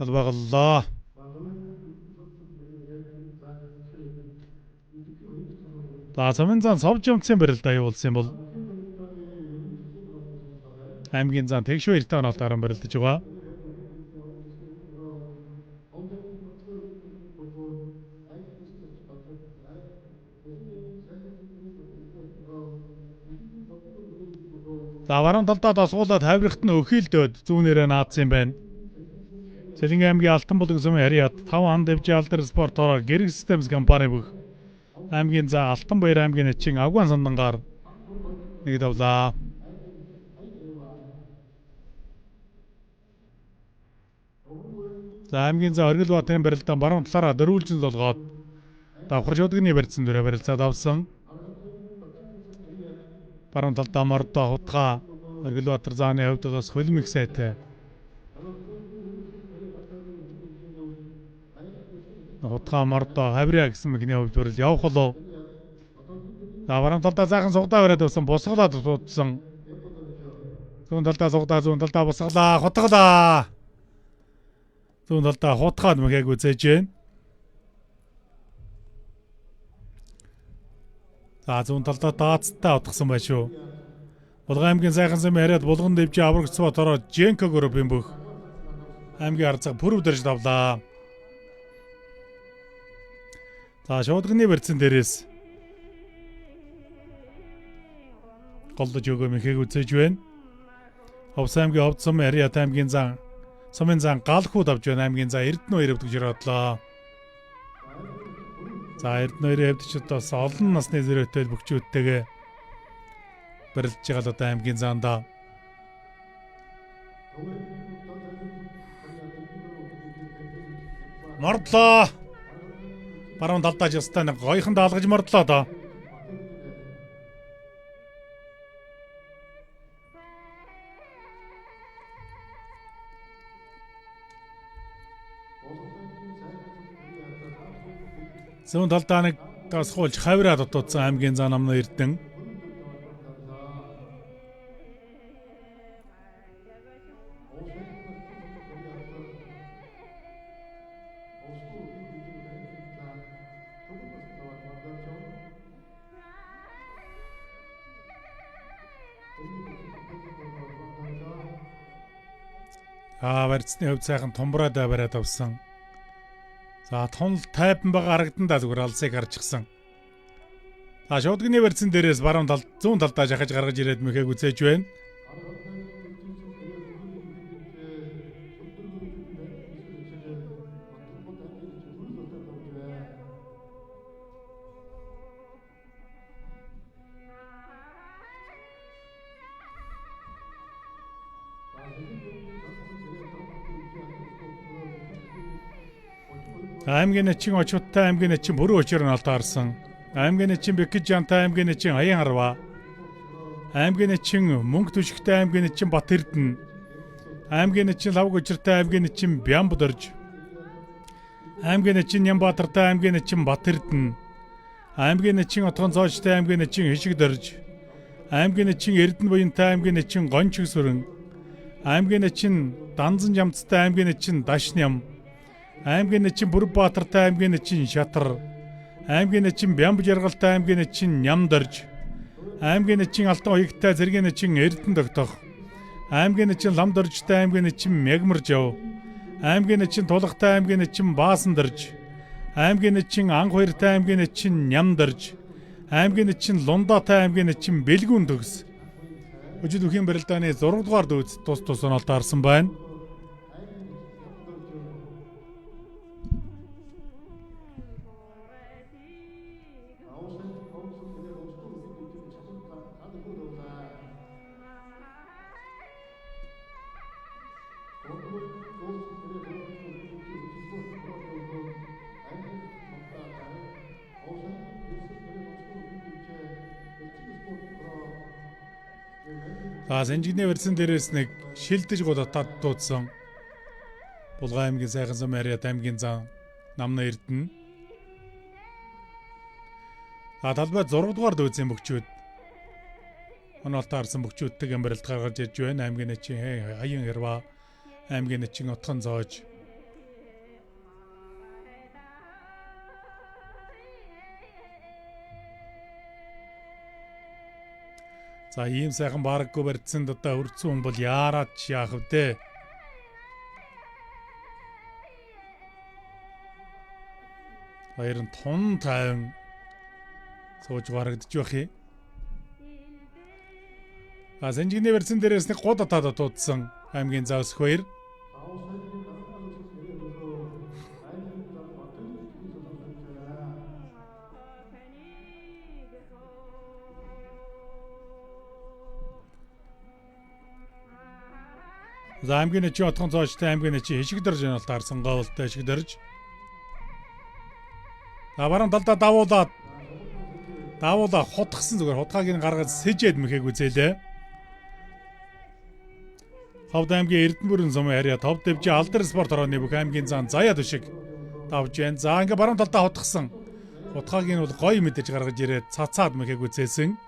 аль байгууллаа. За сумын зан совж юмцын барилдаа явуулсан бол аймгийн зан тэгш 2 тоног даран барилдаж байгаа. За баруун талдаа дасгуулаад хавирахт нь өхийлдөөд зүүнээрээ наадсан юм байна. Цэлэнгийн аймгийн Алтан булаг сумын яриад 5 ханд дэвжээ алдар спортороор гэрэг системс компани бүх аймгийн за Алтанбаяр аймгийн нэчин Авган сандангаар нэг давлаа. За аймгийн за Оргилбаатарын барилдаан баруун талаараа дөрвөлжин солгоод давхар шударганы барьсан дүрээ барилцаад авсан. Баруун талдаа мордоо хутгаа Оргилбаатар зааны хувьд бас хөлмөх сайтай. Хутгаа мордоо хавраа гэсэн мэгний хувьд бол явах болов. За баруун талдаа заахан сугдаа бариад авсан босголоод дуудсан. Зүүн талдаа сугдаа зүүн талдаа босголаа хутгалаа. Зүүн талдаа хутгаад мэгээг үзэж байна. За зүүн талдаа даацтай утгасан байна шүү. Булган аймгийн сайхан сум яриад булган дэвжээ аврагц ботороо Женко группийн бүх аймгийн арцаг бүрв дэрж давлаа. За шударганы барьсан дээрээс голдож өгөө мэхээг үзэж байна. Ховс аймгийн ховд сум яриад аймгийн зан сумын зан галхууд авч байна. Аймгийн за Эрдэнэ 2 өвдөж ирэдлээ. За Эрдэнэ 2 хэвдчүүд бас олон насны зэрэгтэй бөхчүүдтэйгээ барилдж байгаа л одоо аймгийн заанда. Мордлоо. Баруун талдаа жастаа нэг гоёхон даалгаж мордлоо доо. Зүүн талдаа нэг тас хуулж хавраа дутуудсан аймгийн зан намны эрдэн. Барьцны хувьд сайхан томброо бариад авсан. За тонл тайван байгаа харагдана зүгээр алсыг гарчихсан. Шуудганы барьцан дээрээс баруун талд зүүн талдаа жахаж гаргаж ирээд мэхээг үзээж байна. Аймгийн начин очуудтай аймгийн начин бүрэн өчөр нь алдаарсан. Аймгийн начин Бэкэж жантай аймгийн начин Аян Харва. Аймгийн начин Мөнгө Түшигтэй аймгийн начин Бат Эрдэнэ. Аймгийн начин Лав Гужиртай аймгийн начин Бямбдорж. Аймгийн начин Нямбатартай аймгийн начин Бат Эрдэнэ. Аймгийн начин Отгон Цоочтой аймгийн начин Хишигдорж. Аймгийн начин Эрдэнэ буянтай аймгийн начин Гончиг Сүрэн. Аймгийн начин Данзан Жамцтай аймгийн начин Дашням. Аймгийн начин Бүрбаатартай аймгийн начин Шатар. Аймгийн начин Бямб Жаргалтай аймгийн начин Нямдорж. Аймгийн начин Алтан Уягтай зэргийн начин Эрдэнэ Догтох. Аймгийн начин Ламдоржтай аймгийн начин Мягмаржав. Аймгийн начин Тулгатай аймгийн начин Баасандорж. Аймгийн начин Анх Хоёртай аймгийн начин Нямдорж. Аймгийн начин Лундатай аймгийн начин Бэлгүүн төгс. Өжид үхийн барилдааны 6 дугаар дүүц тус онолд харсан байна. Сэнжигний барьсан дээрээс нэг шилдэж голотаад дуудсан. Булган аймгийн сайхан зам яриад аймгийн зан намна Эрдэнэ. Талбай 6 дугаар дүүцэн бөхчүүд. Онолд харсан бөхчүүдтэй барилд гаргаж ирж байна. Аймгийн начин Аян Харва, аймгийн начин Отгон Цоож. За ийм сайхан бараггүй барьцсан одоо хөрцөн хүн бол яарад яах вэ? Баяр нь тун тайван сууж барагдж байх юм. Сэнжигний барьцан дээрээс нэг гоо татаад дуудсан аймгийн завс хоёр. За аймгийн начин Отгон Цоочтой аймгийн начин Хишигдорж нь бол таарсан говьлтой Хишигдорж. Баруун талдаа давуулаа хутгсан зүгээр хутгааг нь гаргаж сэжээд мэхээг үзээлээ. Ховд аймгийн Эрдэнэ бүрэн сум харьяа Тов дэвжээ Алдар спорт орооны бүх аймгийн зан заяа төшиг давж байна. За ингээ баруун талдаа хутгсан хутгааг нь бол гоё мэдээж гаргаж ирээд цацаад мэхээг үзээсэн.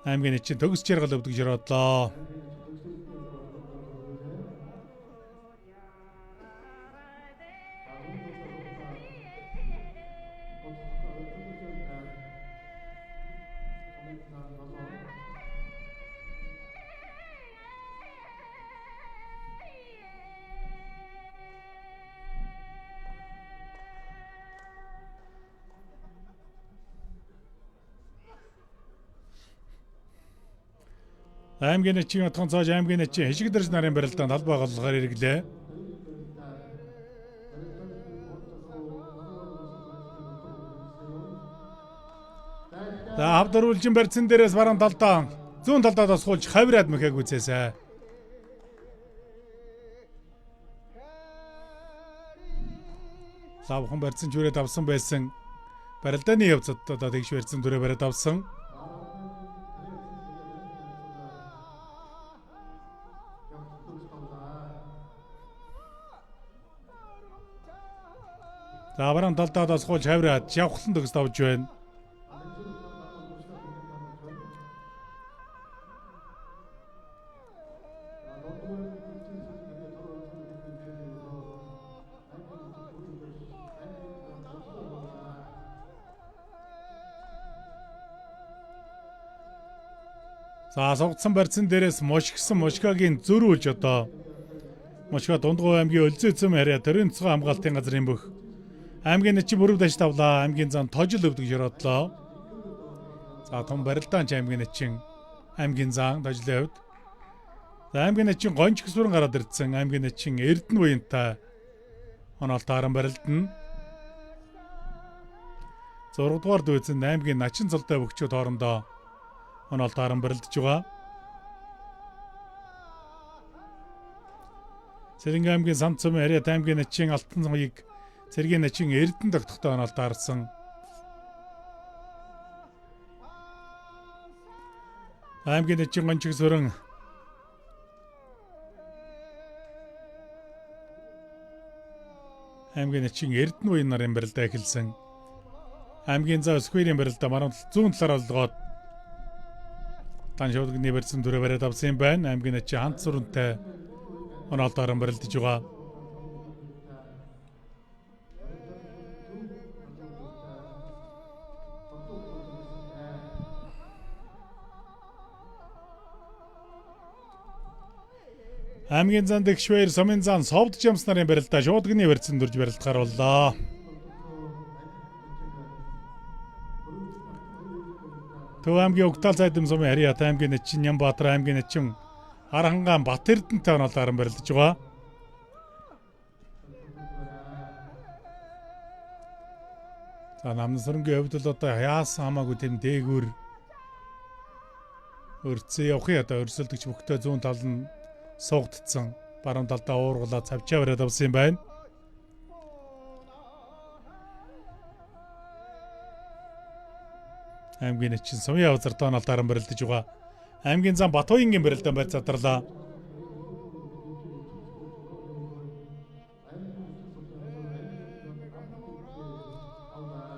Аймгийн начин төгс жаргал өвдөж өрөөдлөө. Аймгийн начин Отгон Цоож аймгийн начин Хишигдорж нарын барилдаанд албаа голлохоор иргэлээ. За хавдаруулжин барьсан дээрээс баруун талдаа зүүн талдаа тосгуулж хавираад мөхөг үзээсэ. Лавхан барьсан чүрээд авсан байсан. Барилдааны явцад одоо тэгш барьсан дүрээ бариад авсан. За баруун талдаа тосгуулж хавираад явхлан төгс тавж байна. За сугдсан барьсан дээрээс мошгсон мошгагийн зөрүүлж одоо мошга Дундгой аймгийн Өлзөөцөм харьяа төрийн цэцэн хамгаалтын газрын бүх аймгийн нэчи бүрв даш тавлаа аймгийн зам тожил өвдөг жородлоо. За том барилдаан аймгийн нэчин аймгийн зам тожлын өвд. За аймгийн нэчин гонч гисүрэн гараад ирдсэн аймгийн нэчин Эрдэнэ буянтай оноолт харан барилдана. 6 дугаар дүйцэн аймгийн начин цолтой бөхчүүд хоорондоо оноолт харан барилдаж байгаа. Сэрэнгэ аймгийн Самцум харьяа аймгийн начин Алтан цамыг Цэргийн начин Эрдэнэ тогтохтой оноолт харсан. Аймгийн начин гонч гисүрэн аймгийн начин Эрдэнэ буян нарын барилдаа эхэлсэн. Аймгийн зав скверийн барилдаа маран зүүн талаар олгоод Таншуудгны барьсан дүрээ бариад авсан юм байна. Аймгийн начин ханц сүрэнтэй оноолт харан барилдаж байгаа. Аймгийн зан дэгшвэр сумын зан совд жамс нарын барилдаа шуудгны барьсан дүрж барилдахаар боллоо. Төв аймгийн Угтал сайдам сумын харьяа аймгийн начин Нямбаатар аймгийн начин Арангаан Бат Эрдэнэтэй оноолт харан барилдаж байгаа. За намны сүрэнгийн хувьд л одоо яасан хамаагүй тэм дээгүүр өрцөө явахын одоо өрсөлдөгч бүхтэй зүүн тал нь суугдсан. Баруун талдаа уургалаа цавчаа бариад авсан юм байна. Аймгийн начин сумын явцар оноолт харан барилдаж байгаа. Аймгийн зам Батбаянгийн барилдаан барь задарлаа.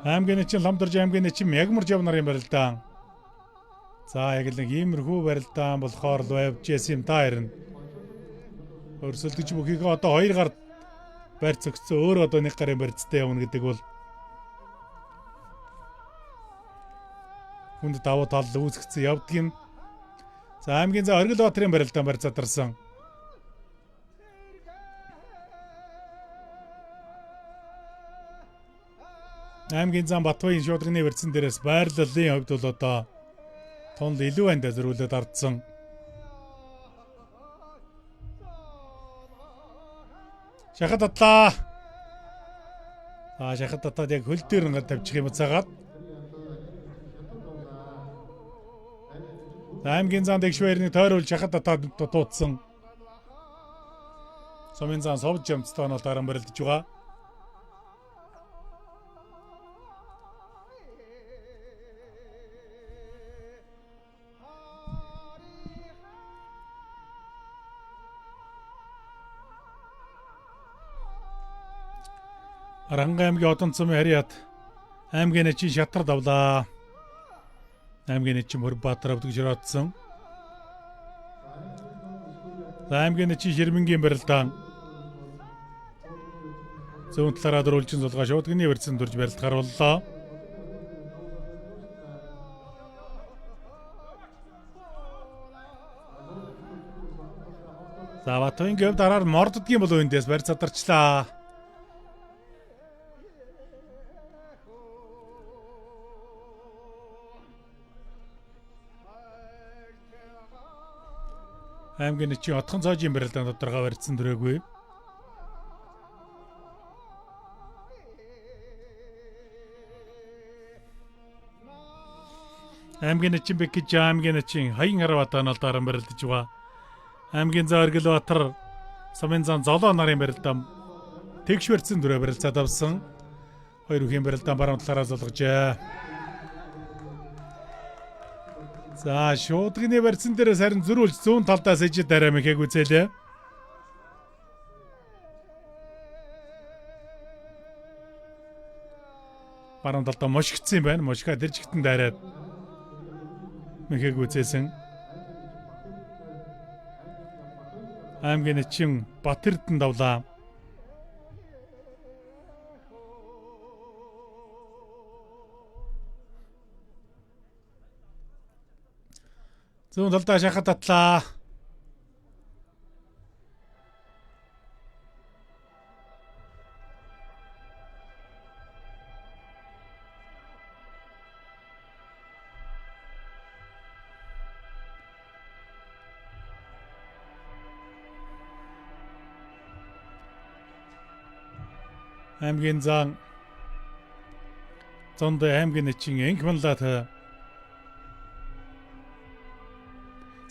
Аймгийн начин Ламдарж аймгийн начин Мягмар жав нарын барилдаан. За яг л нэг иймэрхүү барилдаан болохоор л байвж юм та харин. Өрсөлдөж бүхийгээ одоо 2 гард барьц өгсөн. Өөр одоо 1 гарын барьцтай явна гэдэг бол хүнд давуу тал үүсгэсэн явдаг юм. За аймгийн зав Оргил Баатарын барилдаан барь задарсан. Аймгийн зам Батбаян шударганы барьсан дээрээс байрлалын хувьд бол одоо тонл илүү банд зөрүүлээд ардсан. Шахад татлаа. Шахад татаад яг хөл дээр ингээд тавьчих юм цагаад. Аймгийн зан дэгшвэрний тойруулж шахад татаад дуудсан. Сумын зан совд жамцтай оноолт харан барилдаж байгаа. Арангаан аймгийн Одон цумын харьяат аймгийн начин Шатар давлаа. Аймгийн начин Мөрбаатар авдаг жиротсон. Аймгийн начин Ширмэнгийн барилдаан зүүн талаараа дөрвөлжин сулгаа шуудганы барьсан дүрж барилдахаар боллоо. За Батбаянгийн хувьд дараар морддгийн болов эндээс барь задарчлаа. Аймгийн начин Отхон цоожийн барилдаан тодорхой барьсан дүрээгүй. аймгийн эчин Бэкэж аймгийн эчин Хаян Харвата налдаран барилдаж байгаа. Аймгийн заа Оргилбаатар Сумын зан Золоо нарын барилдаан тэгш барьсан дүрэ барилцаад авсан. Хоёр үхийн барилдаан баруун талаараа зулгажээ. За шуудганы барьсан дээрээс харин зөрүүлж зүүн талдаа сэжид дараа мэхэг үзээлээ. Баруун талдаа мошигдсан юм байна. Мошга тэр чигтэн дайраад мэхэг үзээсэн. Аймгийн эчин Батэрдэн давлаа. Зүүн талдаа шахаад татлаа. Аймгийн зан зонд аймгийн эчин Энхманлат.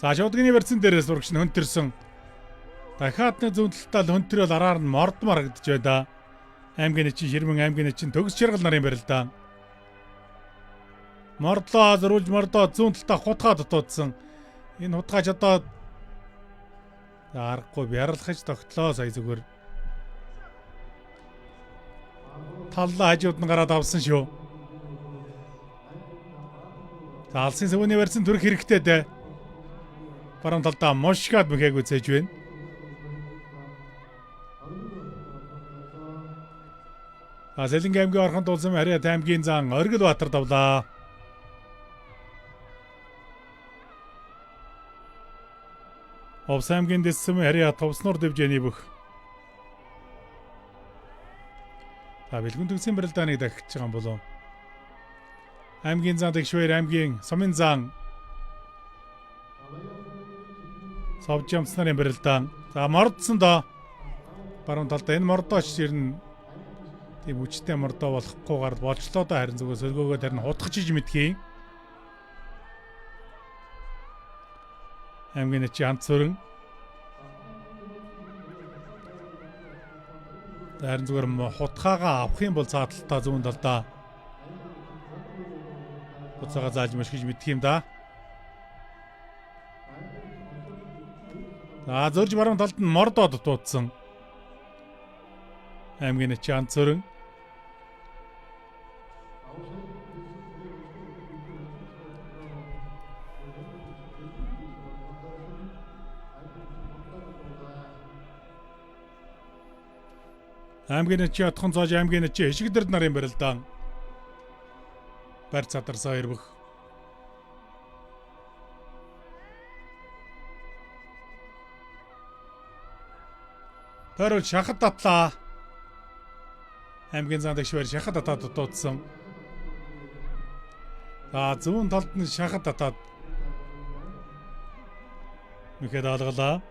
За шуудганы барьсан дээрээс урагш нь хөнтөрсөн. Дахиад нэг зүүн талдаа л хөнтрөөл араар нь мордмор харагдаж байна. Аймгийн эчин Ширмэн аймгийн эчин Төгс Жаргал нарын барилдаан. Мордлоо зөрүүлж мордоо зүүн талдаа хутгаа дутуудсан. Энэ хутгаач одоо аргагүй бярлахж тогтлоо сая зүгээр. Таллаа хажууд нь гараад авсан шүү. За алсын сөвөний барьсан төрөх хэрэгтэй дээ. Баруун талдаа мошгад мэхэг үзэж байна. Сэлэнгэ аймгийн орхон тулсан Хариат аймгийн зан Оргилбаатар давлаа. Овс аймгийн дэсэм Хариат Товснор дэвжээний бүх. Бэлгүн төгсгийн барилдааныг дахиж байгаа юм болов. Аймгийн зан Тэгшвэр аймгийн Сумын зан Совжамс нарын барилдаан. За мордсон доо. Баруун талдаа энэ мордооч ирнэ. Тийм үчтэй мордоо болохгүйгээр болчлоо да харин зүгээр сөлгөөгөө тарин хутгаж иж мэдхий. Аймгийн эчин Ант Сүрэн. Харин зүгээр хутгаагаа авах юм бол цааталтаа зүүн талдаа буцаага зааж мөшгөж мэдх юм да. За зөрж баруун талд нь мордоо дутуудсан. Аймгийн эчин Ант Сүрэн. Аймгийн эчин Отхон цоож аймгийн эчин Хишигдэрд нарын барилдаан. Барь цадарсан хоёр бүх. Төрөл шахад татлаа. Аймгийн зан Тэгшвэр шахад татаад дутуудсан. За зүүн талд нь шахад татаад мэхэд алгалаа.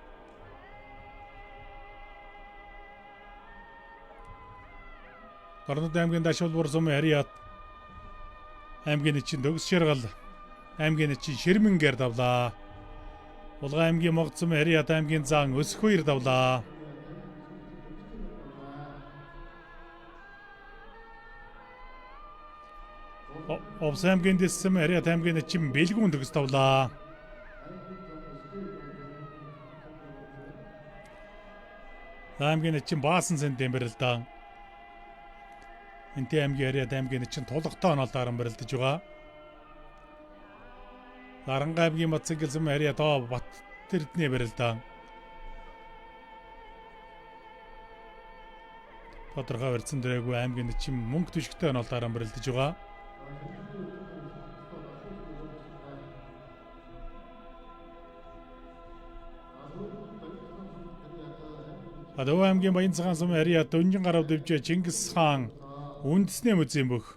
Горнод аймгийн Дашуулбар сумын Хариат аймгийн эчин Төгс Жаргал аймгийн эчин Ширмэнгээр давлаа. Улгаа аймгийн Могд сумын Хариат аймгийн зан Өсхүүр давлаа. Овс аймгийн дэсэм Хариат аймгийн эчин Бэлгүн Төгс давлаа. Аймгийн эчин Баасан сэндийн барилдаан. Энтэй аймгийн Хариат аймгийн эчин Тулгатай оноолтааран барилдаж байгаа. Наранга аймгийн Мацэнгэл сум Хариат Батэрдний барилдаан. Тодорхой барьсан дээрээгүй аймгийн эчин Мөнгө Түшигтэй оноолтааран барилдаж байгаа. Адуу аймгийн Баянцхан сумын Хариат Дөнжин гарав дэвжээ Чингис хаан үндэсний музейн бүх.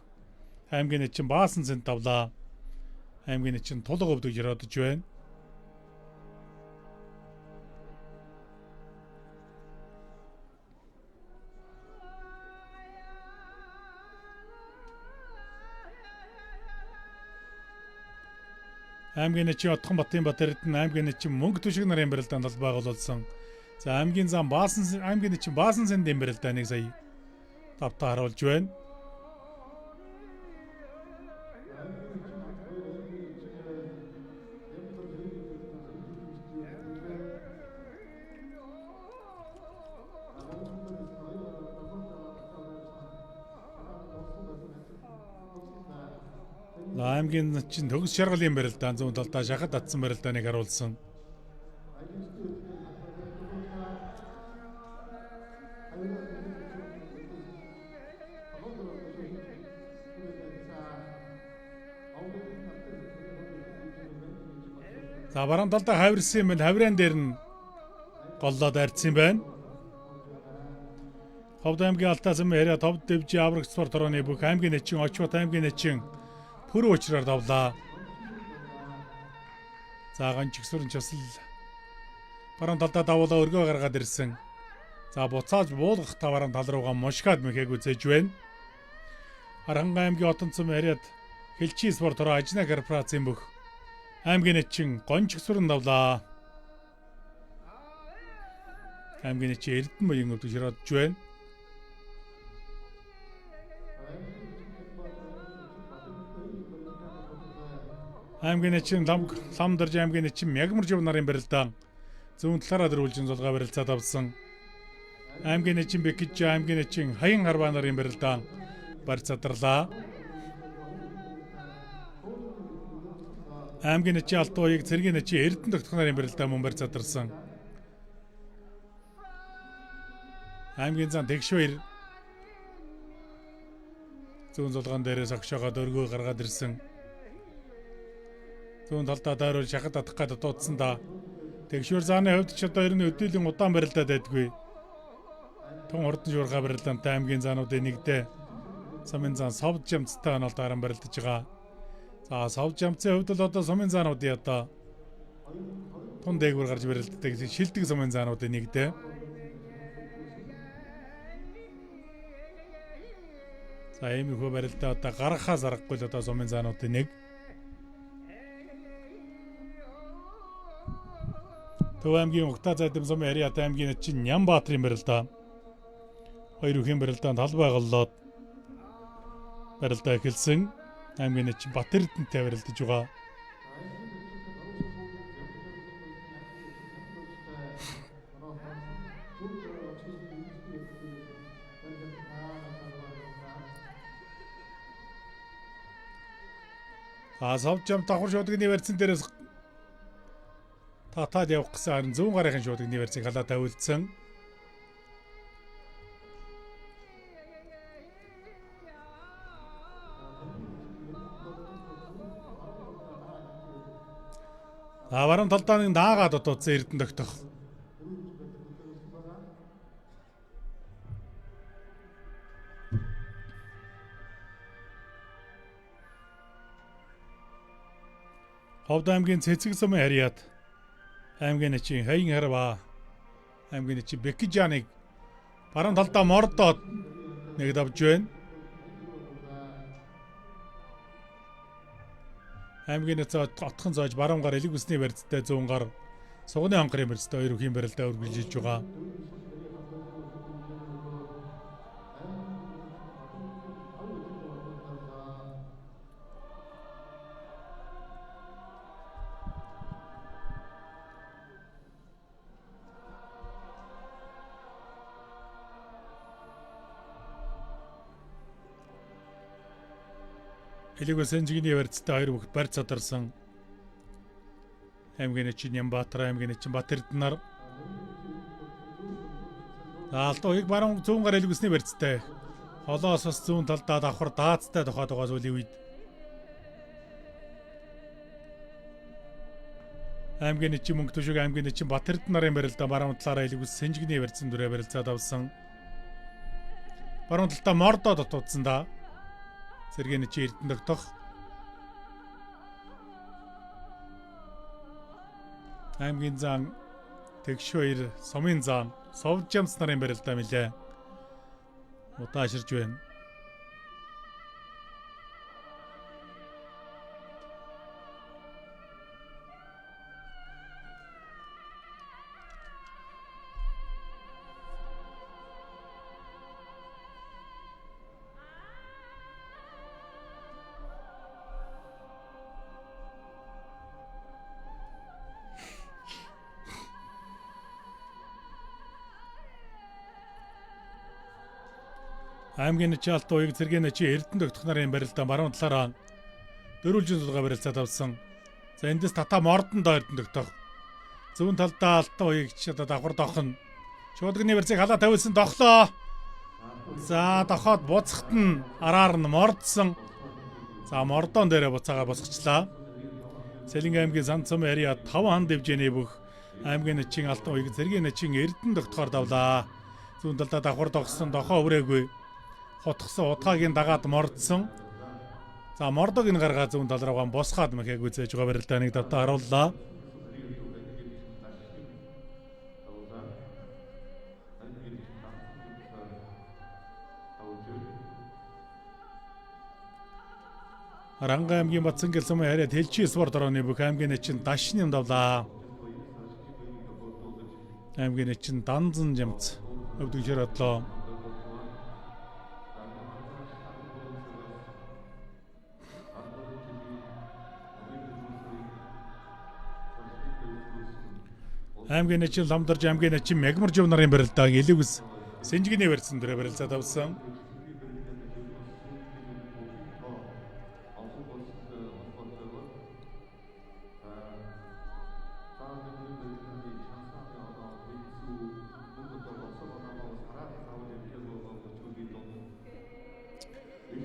Аймгийн эчин Баасан сэнд давлаа. Аймгийн эчин Тулга өвдөж яруудж байна. Аймгийн Нэчийн Отхон Батын Батэрдэн аймгийн Нэчийн мөнгө түшиг нарын барилдаанд аль байгуулсан. За аймгийн зам аймгийн Нэчийн Баасан сэндийн барилдааныг сая тавтаа харуулж байна. Аймгийн Нэчийн Төгс Шаргалын барилдаан зүүн талдаа шахад татсан барилдааныг харуулсан. За баруун талдаа хавирсан юм байна. Хавиран дээр нь голлоод арьдсан байна. Ховд аймгийн Алтайсан яриа Товд Дэвжи аврагч спорт орооны бүх аймгийн Нэчийн Очбот аймгийн Нэчийн пүр уучраар давлаа. За ганчигсүрэн часл баруун талдаа давуулаа өргөө гаргаад ирсэн. За буцааж буулгах таваран тал руугаа мушгаад мэхээг үзэж байна. Аранга аймгийн Отонцом яриад Хэлчи спорт ороо ажна корпорацийн бүх аймгийн Нэчийн гончигсүрэн давлаа. Аймгийн Нэчийн Эрдэнэ маягийн өвдөг широдж байна. Аймгийн Нэчийн Ламдарж аймгийн Нэчийн Мягмаржив нарын барилдаан зүүн талаараа дөрвөлжин зулгаа барилцаад авсан. Аймгийн Нэчийн Бэкэж аймгийн Нэчийн Хаян Харбаа нарын барилдаан барьцаадарлаа. Аймгийн Нэчийн Алтууяг Цэргийн Нэчийн Эрдэнэ тогтох нарын барилдаан мөн барьцаадарсан. Аймгийн зан Тэгшвэр зүүн зулгаан дээрээс огшоогоо дөргөө гаргаад ирсэн. Зүүн талдаа дайруу шахад татах гэдэг дуудсан да. Тэгшвэр зааны хувьд ч одоо ер нь өдөөлийн удаан барилдаад байдгүй. Тун хурдан шуурхай барилдаантай аймгийн заануудын нэгдээ. Сумын зан Совд Жамцтай ханалт харан барилдаж байгаа. За Совд Жамцын хувьд л одоо сумын заануудын одоо тун дээгүүр гарч барилддаг шилдэг сумын заануудын нэгдээ. За ийм их барилдаа одоо гаргахаас аргагүй л одоо сумын заануудын нэг. Төв аймгийн Угтаа зайдам сумын Ариат аймгийн Нэчийн Нямбаатрын барилдаа. Хоёр үхийн барилдаанд тал байгууллаад барилдаа эхэлсэн. Аймгийн Нэчийн Батэрдэнтэй барилдаж байгаа. Совд Жамт давхар шуудганы барьцан дээрээс татаад явах гэсэн харин зүүн гарынхын шуудганы барьцыг халаад тавилдсан. Баруун талдаа нэг наагаад дутуудсан Эрдэнэ тогтох. Ховд аймгийн Цэцэг сумын Ариат аймгийн Нэчийн Хаян Харбаа аймгийн Нэчийн Бэкэжаныг баруун талдаа мордоод нэг давж байна. Аймгийн Нэчийн Отхон зоож баруун гар элэг усны барьцтай зүүн гар сугны хонгорын барьцтай хоёр үхийн барилдаа үргэлжилж байгаа. Элэг усын жигний барьцтай хоёр бүгд барьц задарсан. Аймгийн Нэчийн Нямбаатар аймгийн Нэчийн Батэрдэн нар Алтууяг баруун зүүн гар элэг усны барьцтай. Холоос бас зүүн талдаа давхар даацтай тохоод байгаа сүүлийн үед. Аймгийн Нэчийн мөнгө түшиг аймгийн Нэчийн Батэрдэн нарын барилдаа баруун талаараа элэг ус сэнжигний барьцан дүрээ барилцаад авсан. Баруун талдаа мордоо дутуудсан да. Цэргийн Нэчийн Эрдэнэ тогтох. Аймгийн зан Тэгшвэр сумын зан Совд Жамц нарын барилдаа мэлээ. Удааширж байна. Аймгийн Нэчи Алтан уяг цэргийн Нэчи Эрдэнэ тогтох нарын барилдаа баруун талаараа дөрвөлжин сулгаа барилцаад авсан. За эндээс Тата Мордондоо Эрдэнэ тогтох. Зүүн талдаа Алтан уягч одоо давхар дохно. Шуудганы барьцыг халаа тавилсан дохлоо. За дохоод буцахт нь араар нь мордсон. За мордон дээрээ буцаага босгочлаа. Сэлэнгэ аймгийн Сан цум area 5 хан дэвжээний бүх аймгийн Нэчин Алтан уяг цэргийн Нэчин Эрдэнэ тогтохоор давлаа. Зүүн талдаа давхар догсон дохоо хүрээгүй. Хотгосон утгаагийн дагаад мордсон. За мордог энэ гаргаа зүүн тал руугаа босгаад мэхэг үзэж байгаа барилдаа нэг давтаа харууллаа. Аранга аймгийн Батсан гэлсэм хараад хэлчи спорт орооны бүх аймгийн Нэчин дашны юм давлаа. Аймгийн Нэчин данзан жамц өвдөгчөр одлоо. Аймгийн Нэчин ламдарж аймгийн Нэчин Мягмаржив нарын барилдааг илүүс Сэнжигний барьсан дөрөв барилцаад авсан.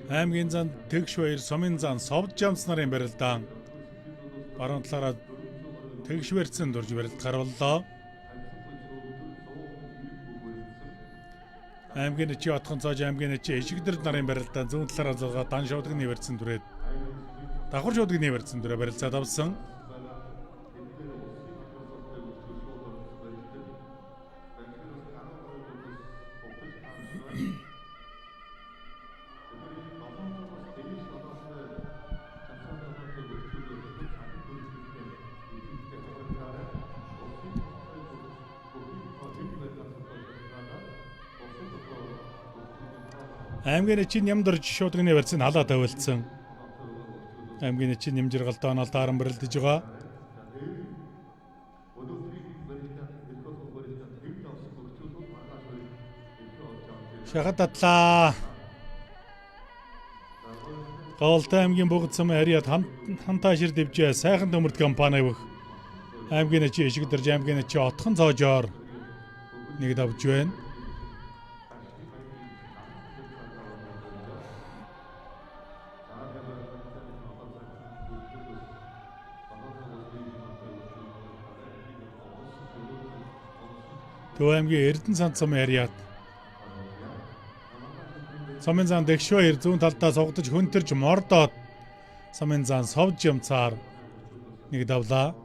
Аймгийн зан Тэгш баяр Сумын зан Совд Жамс нарын барилдаан баруун талаараа Тэгш барьсан дурж барилд гарваллаа. Аймгийн Нэчи отхон цааж аймгийн Нэчи Ишигдэр нарын барилдаан зүүн талаараа зулгаа дан шуудганы барьсан дүрээд давхар шуудганы барьсан дүрээ барилцаад авсан. Аймгийн Нэчин Нямдарж шуудганы барьсан халаа тавилдсан. Аймгийн Нэчин Нямжиргалдаа нь тааран барилдаж байгаа. Шахад татлаа. Гаалтай аймгийн Богд цам харьяат хантаа шир дэвжээ сайхан төмөрт компани бүх аймгийн Нэчи Ишигдэрж аймгийн Нэчи отхон цоожоор нэг давж байна. Төв аймгийн Эрдэнэ сан цум харьяат Самын зан Дэгшвэр зүүн талдаа сугдаж хөнтөрж мордоод Самын зан Совд Жамцаар нэг давлаа.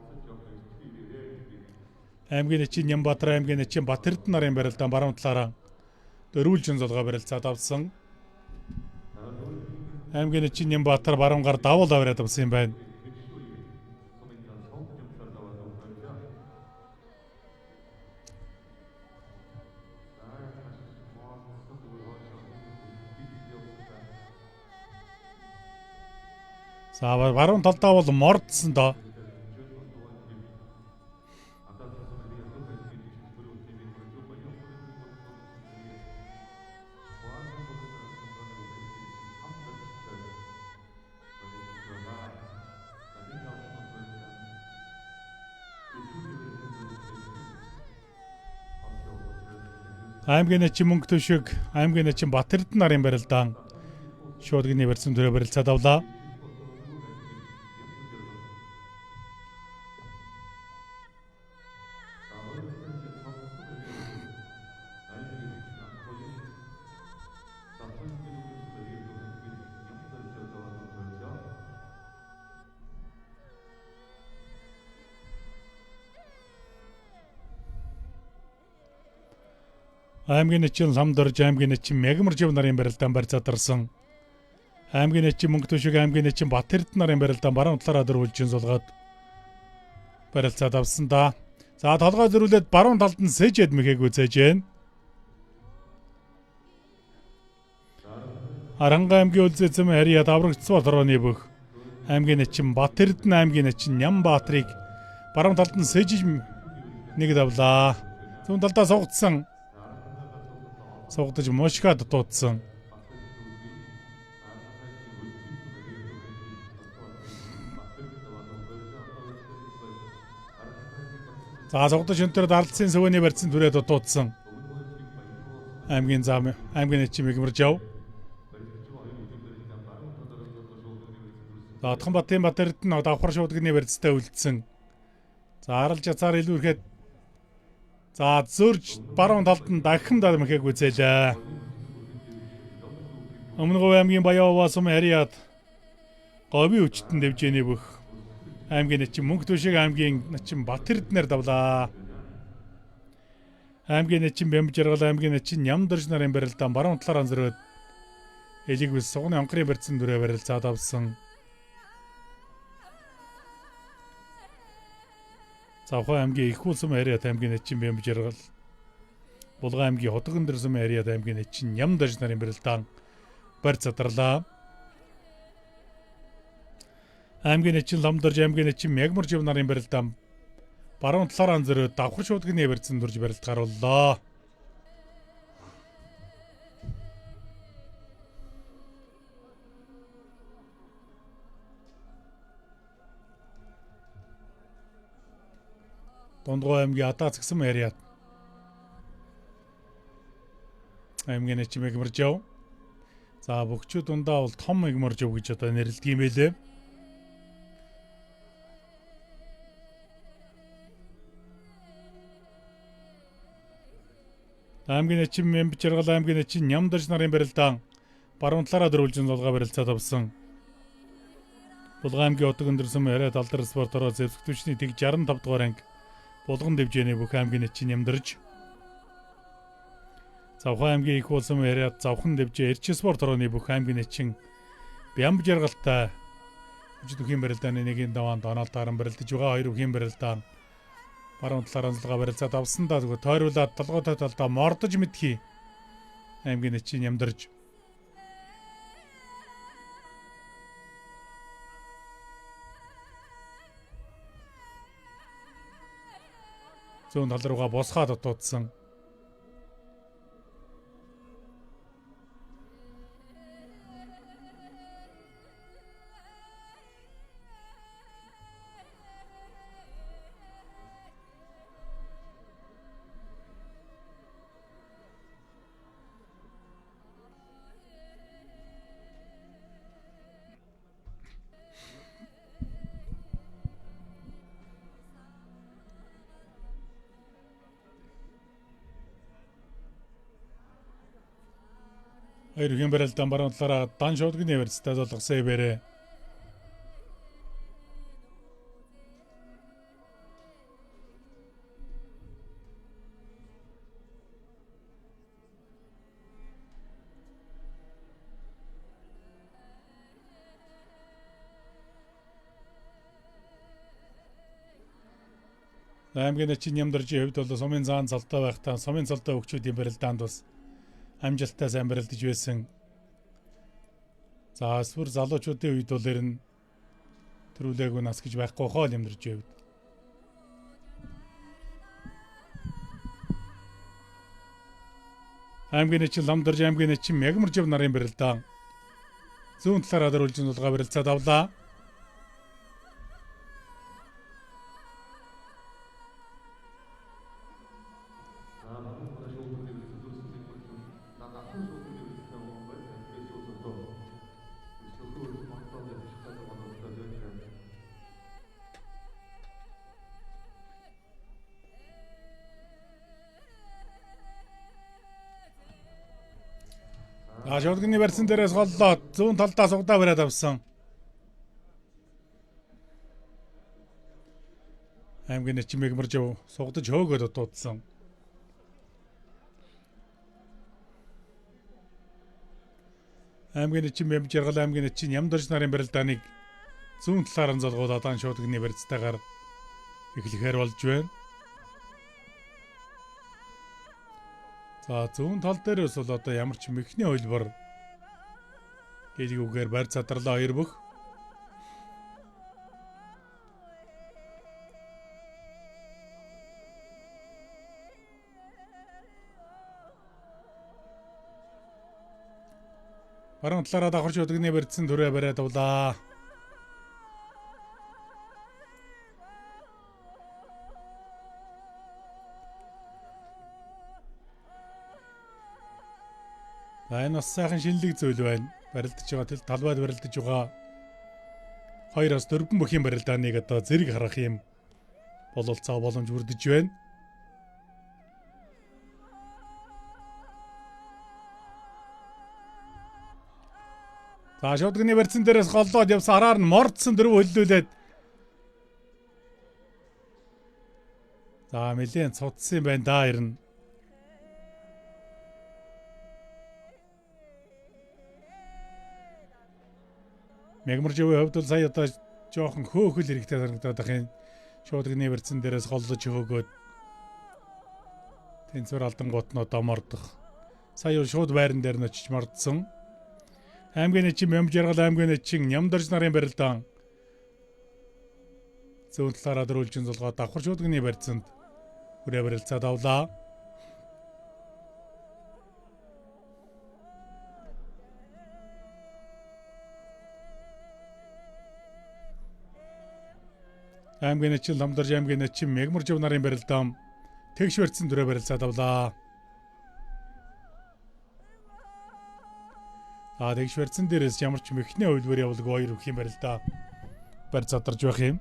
Аймгийн Нэчин Нямбатар аймгийн Нэчин Батэрдэн нарын барилдаан баруун талаараа дөрвөлжин зулгаа барилцаад авсан. Аймгийн Нэчин Нямбатар баруун гар давал аваад авсан юм байна. За баруун талдаа бол мордсон доо. Аймгийн Нэчин Мөнгө Төшиг аймгийн Нэчин Батэрдэн нарын барилдаан шуудганы барьсан дөрөв барилцаад авлаа. Аймгийн Нэчин Ламдарж аймгийн Нэчин Мягмаржив нарын барилдаан барьцаадарсан. Аймгийн Нэчин Мөнгө Төшиг аймгийн Нэчин Батэрдэн нарын барилдаан баруун талаараа дөрвөлжин сулгаад барилцаад авсан да. За толгой зөрүүлээд баруун талд нь сэжэд мэхэг үзэж байна. Аранга аймгийн Үлзэцэм харьяат аврагцсан орооны бүх аймгийн Нэчин Батэрдэн аймгийн Нэчин Нямбаатрыг баруун талд нь сэжиж нэг давлаа. Зүүн талдаа сугдсан. Сугдаж мушгаа дутуудсан. За согдож өнтөр дарлцын сүвэний барьцсан түрээ дутуудсан. Аймгийн зам аймгийн эчим мэгмэрж яв. За Отгонбатын Батэрд нь давхар шуудганы барьцтай үлдсэн. За арал жацаар илүү ирэхэд за зөрж баруун талд нь дахин дармахыг үзээлээ. Өмнөг аймгийн Баян сум хариад говийн өчтөн дэвжээний бүх аймгийн эчим мөнгө төшиг аймгийн начин Батэрднэр давлаа. Аймгийн эчим Бямжиргал аймгийн эчим Нямдарж нарын барилдаан баруун талаар анзраад элиг бис сугны онгорын барьцсан дүрээ барилцаад авсан. Завхай аймгийн Их улсум хариад аймгийн эчим Бямжиргал Булган аймгийн Хотгон дэрсэм хариад аймгийн эчим Нямдарж нарын барилдаан барьцаатарлаа. Аймгийн эчин Ламдарж аймгийн эчин Мягмарж нарын барилдаан баруун талаар анзраад давхар шуудганы барьцсан дүрж барилт гарууллаа. Дундгой аймгийн Атаа цэгсэн хариад аймгийн эчин Мягмарж. За бүгчүүд дундаа бол том Мягмарж гэж одоо нэрлэдэг юм байлээ. Аймгийн эчим Бямжиргал аймгийн эчин Нямдарж нарын барилдаан баруун талаараа дөрвөлжин долгаа барилцаад авсан. Булган аймгийн Хотгон дэрсэм хариад алдар спортороо зэвсэгтвчний тэг 65 дугаар анги булган дэвжээний бүх аймгийн эчин Нямдарж. Завхай аймгийн Их улсум хариад завхан дэвжээ Эрч спорторооны бүх аймгийн эчин Бямжиргалтай үжид үхийн барилдааны нэгийн даваан Дональд Таран барилдаж байгаа хоёр үхийн барилдаан баруун талаар анзалгаа барилцаад авсандаа зүгээр тойруулаад толгойтой талдаа мордож мэдхий аймгийн эчин Нямдарж. Зүүн тал руугаа босхаад дутуудсан. Хоёр үхэн барилдаан баруун талаараа дан шуудганы барьцтай золгосон бэрээ. Аймгийн эчин Нямдаржийн хувьд бол сумын заан цалтай байхдаа сумын цалтай өгчүүдийн барилдаанд бас амжилттай сайн барилдаж байсан. За эсвэл залуучуудын үед бол ер нь төрүүлээгүй нас гэж байхгүй хоо Нямдаржийн хувьд. Аймгийн эчин Ламдарж аймгийн эчин Мягмарж нарын барилдаан зүүн талаараа дөрвөлжин дулгаа барилцаад авлаа. Шуудганы барьсан дээрээс голлоод зүүн талдаа сугдаа бариад авсан. Аймгийн эчин Мягмарж сугдаж хөөгөөд дутуудсан. Аймгийн эчин Бямжиргал аймгийн эчин Нямдарж нарын барилдааныг зүүн талаар нь золгоод дан шуудганы барьцтайгаар эхлэхээр болж байна. За зүүн тал дээрээс бол одоо ямар ч мэхний хөлбөр гэлгүүгээр барь задарлаа хоёр бүх. Баруун талаараа давхар шуудганы барьцсан түрээ бариад авлаа. За энэ бас сайхан шинэлэг зүйл байна. Барилдаж байгаа талбайд барилдаж байгаа 2-4 бүхийн барилдааныг одоо зэрэг харах юм бололцоо боломж бүрдэж байна. За шуудганы барьсан дээрээс голлоод явсан араар нь мордсон дөрөв хөллүүлээд. За нэлээд цуцсан юм байна да ирнэ. Мегмаржийн хувьд бол сая одоо жоохон хөөхөл хэрэгтэй санагдаад байна. Шуудганы барьсан дээрээс голлож хөөгөөд тэнцвэр алдангууд нь одоо мордох. Сая шууд байран дээр нь очиж мордсон. Аймгийн эчин Мямж жаргал аймгийн эчин Нямдарж нарын барилдаан зүүн талаараа дөрвөлжин зулгаа давхар шуудганы барьцанд хүрээ барилцаад авлаа. Аймгийн эчин Ламдарж аймгийн эчин Мегмарж нарын барилдаан тэгш барьцсан дүрээ барилцаад авлаа. Тэгш барьцсан дээрээс ямар ч мэхний хувилбар явуулгүй 2 бүхийн барилдаа барь задарж байх юм.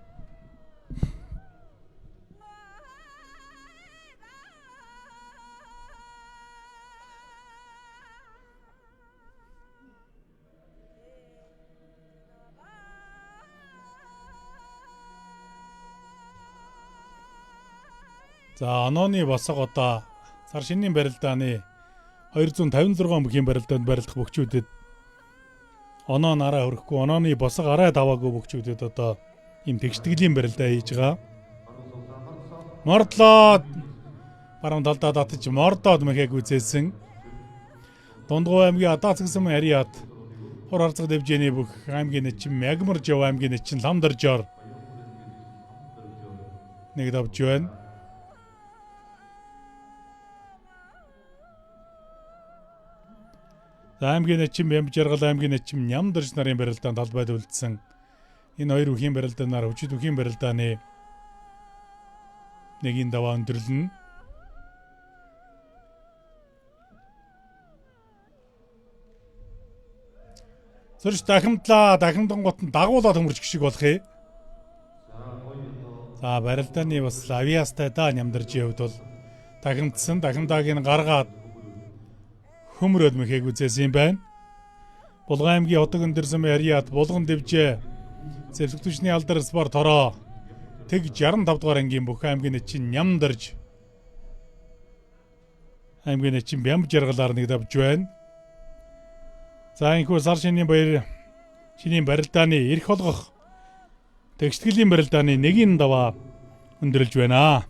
За онооны босго одоо сар шинийн барилдааны 256 бүхийн барилдаанд барилдах бөхчүүдэд оноо нараа хөрөхгүй онооны босго арай даваагүй бөхчүүдэд одоо ийм тэгштгэлийн барилдаа хийж байгаа. Мордлоод баруун талдаа татж мордоод мэхэг үзээсэн. Дундгой аймгийн Адаацгсан ариат хор арцаг дэвжээний бүх аймгийн эчин Мегмарж аймгийн эчин Ламдаржоор нэг давж байна. Аймгийн эчин Мямж жаргал аймгийн эчин Нямдарж нарын барилдаанд талбайд үлдсэн. Энэ 2 бүхийн барилдаанаар хүчит бүхийн барилдааны нэгийн даваа өндөрлөн. Сөрч дахимдангууд нь дагуулаад хөмөрч гişиг болох юм. За барилдааны бас авиастай да Нямдаржийн хувьд бол дахимдааг нь гаргаад хөмрөөд мэхэг үзээсэн юм байна. Булган аймгийн Хотог өндөрсөн ариат булган дэвжээ. Зэвсэгтүчний алдар спорт хороо. Тэг 65 дугаар ангийн бүх аймгийн эчин Нямдарж аймгийн эчин Мямж жаргалаар нэг давж байна. За энэхүү сар шинийн барилдааны эрх олгох тэгштгэлийн барилдааны нэгийн даваа өндөрлж байна.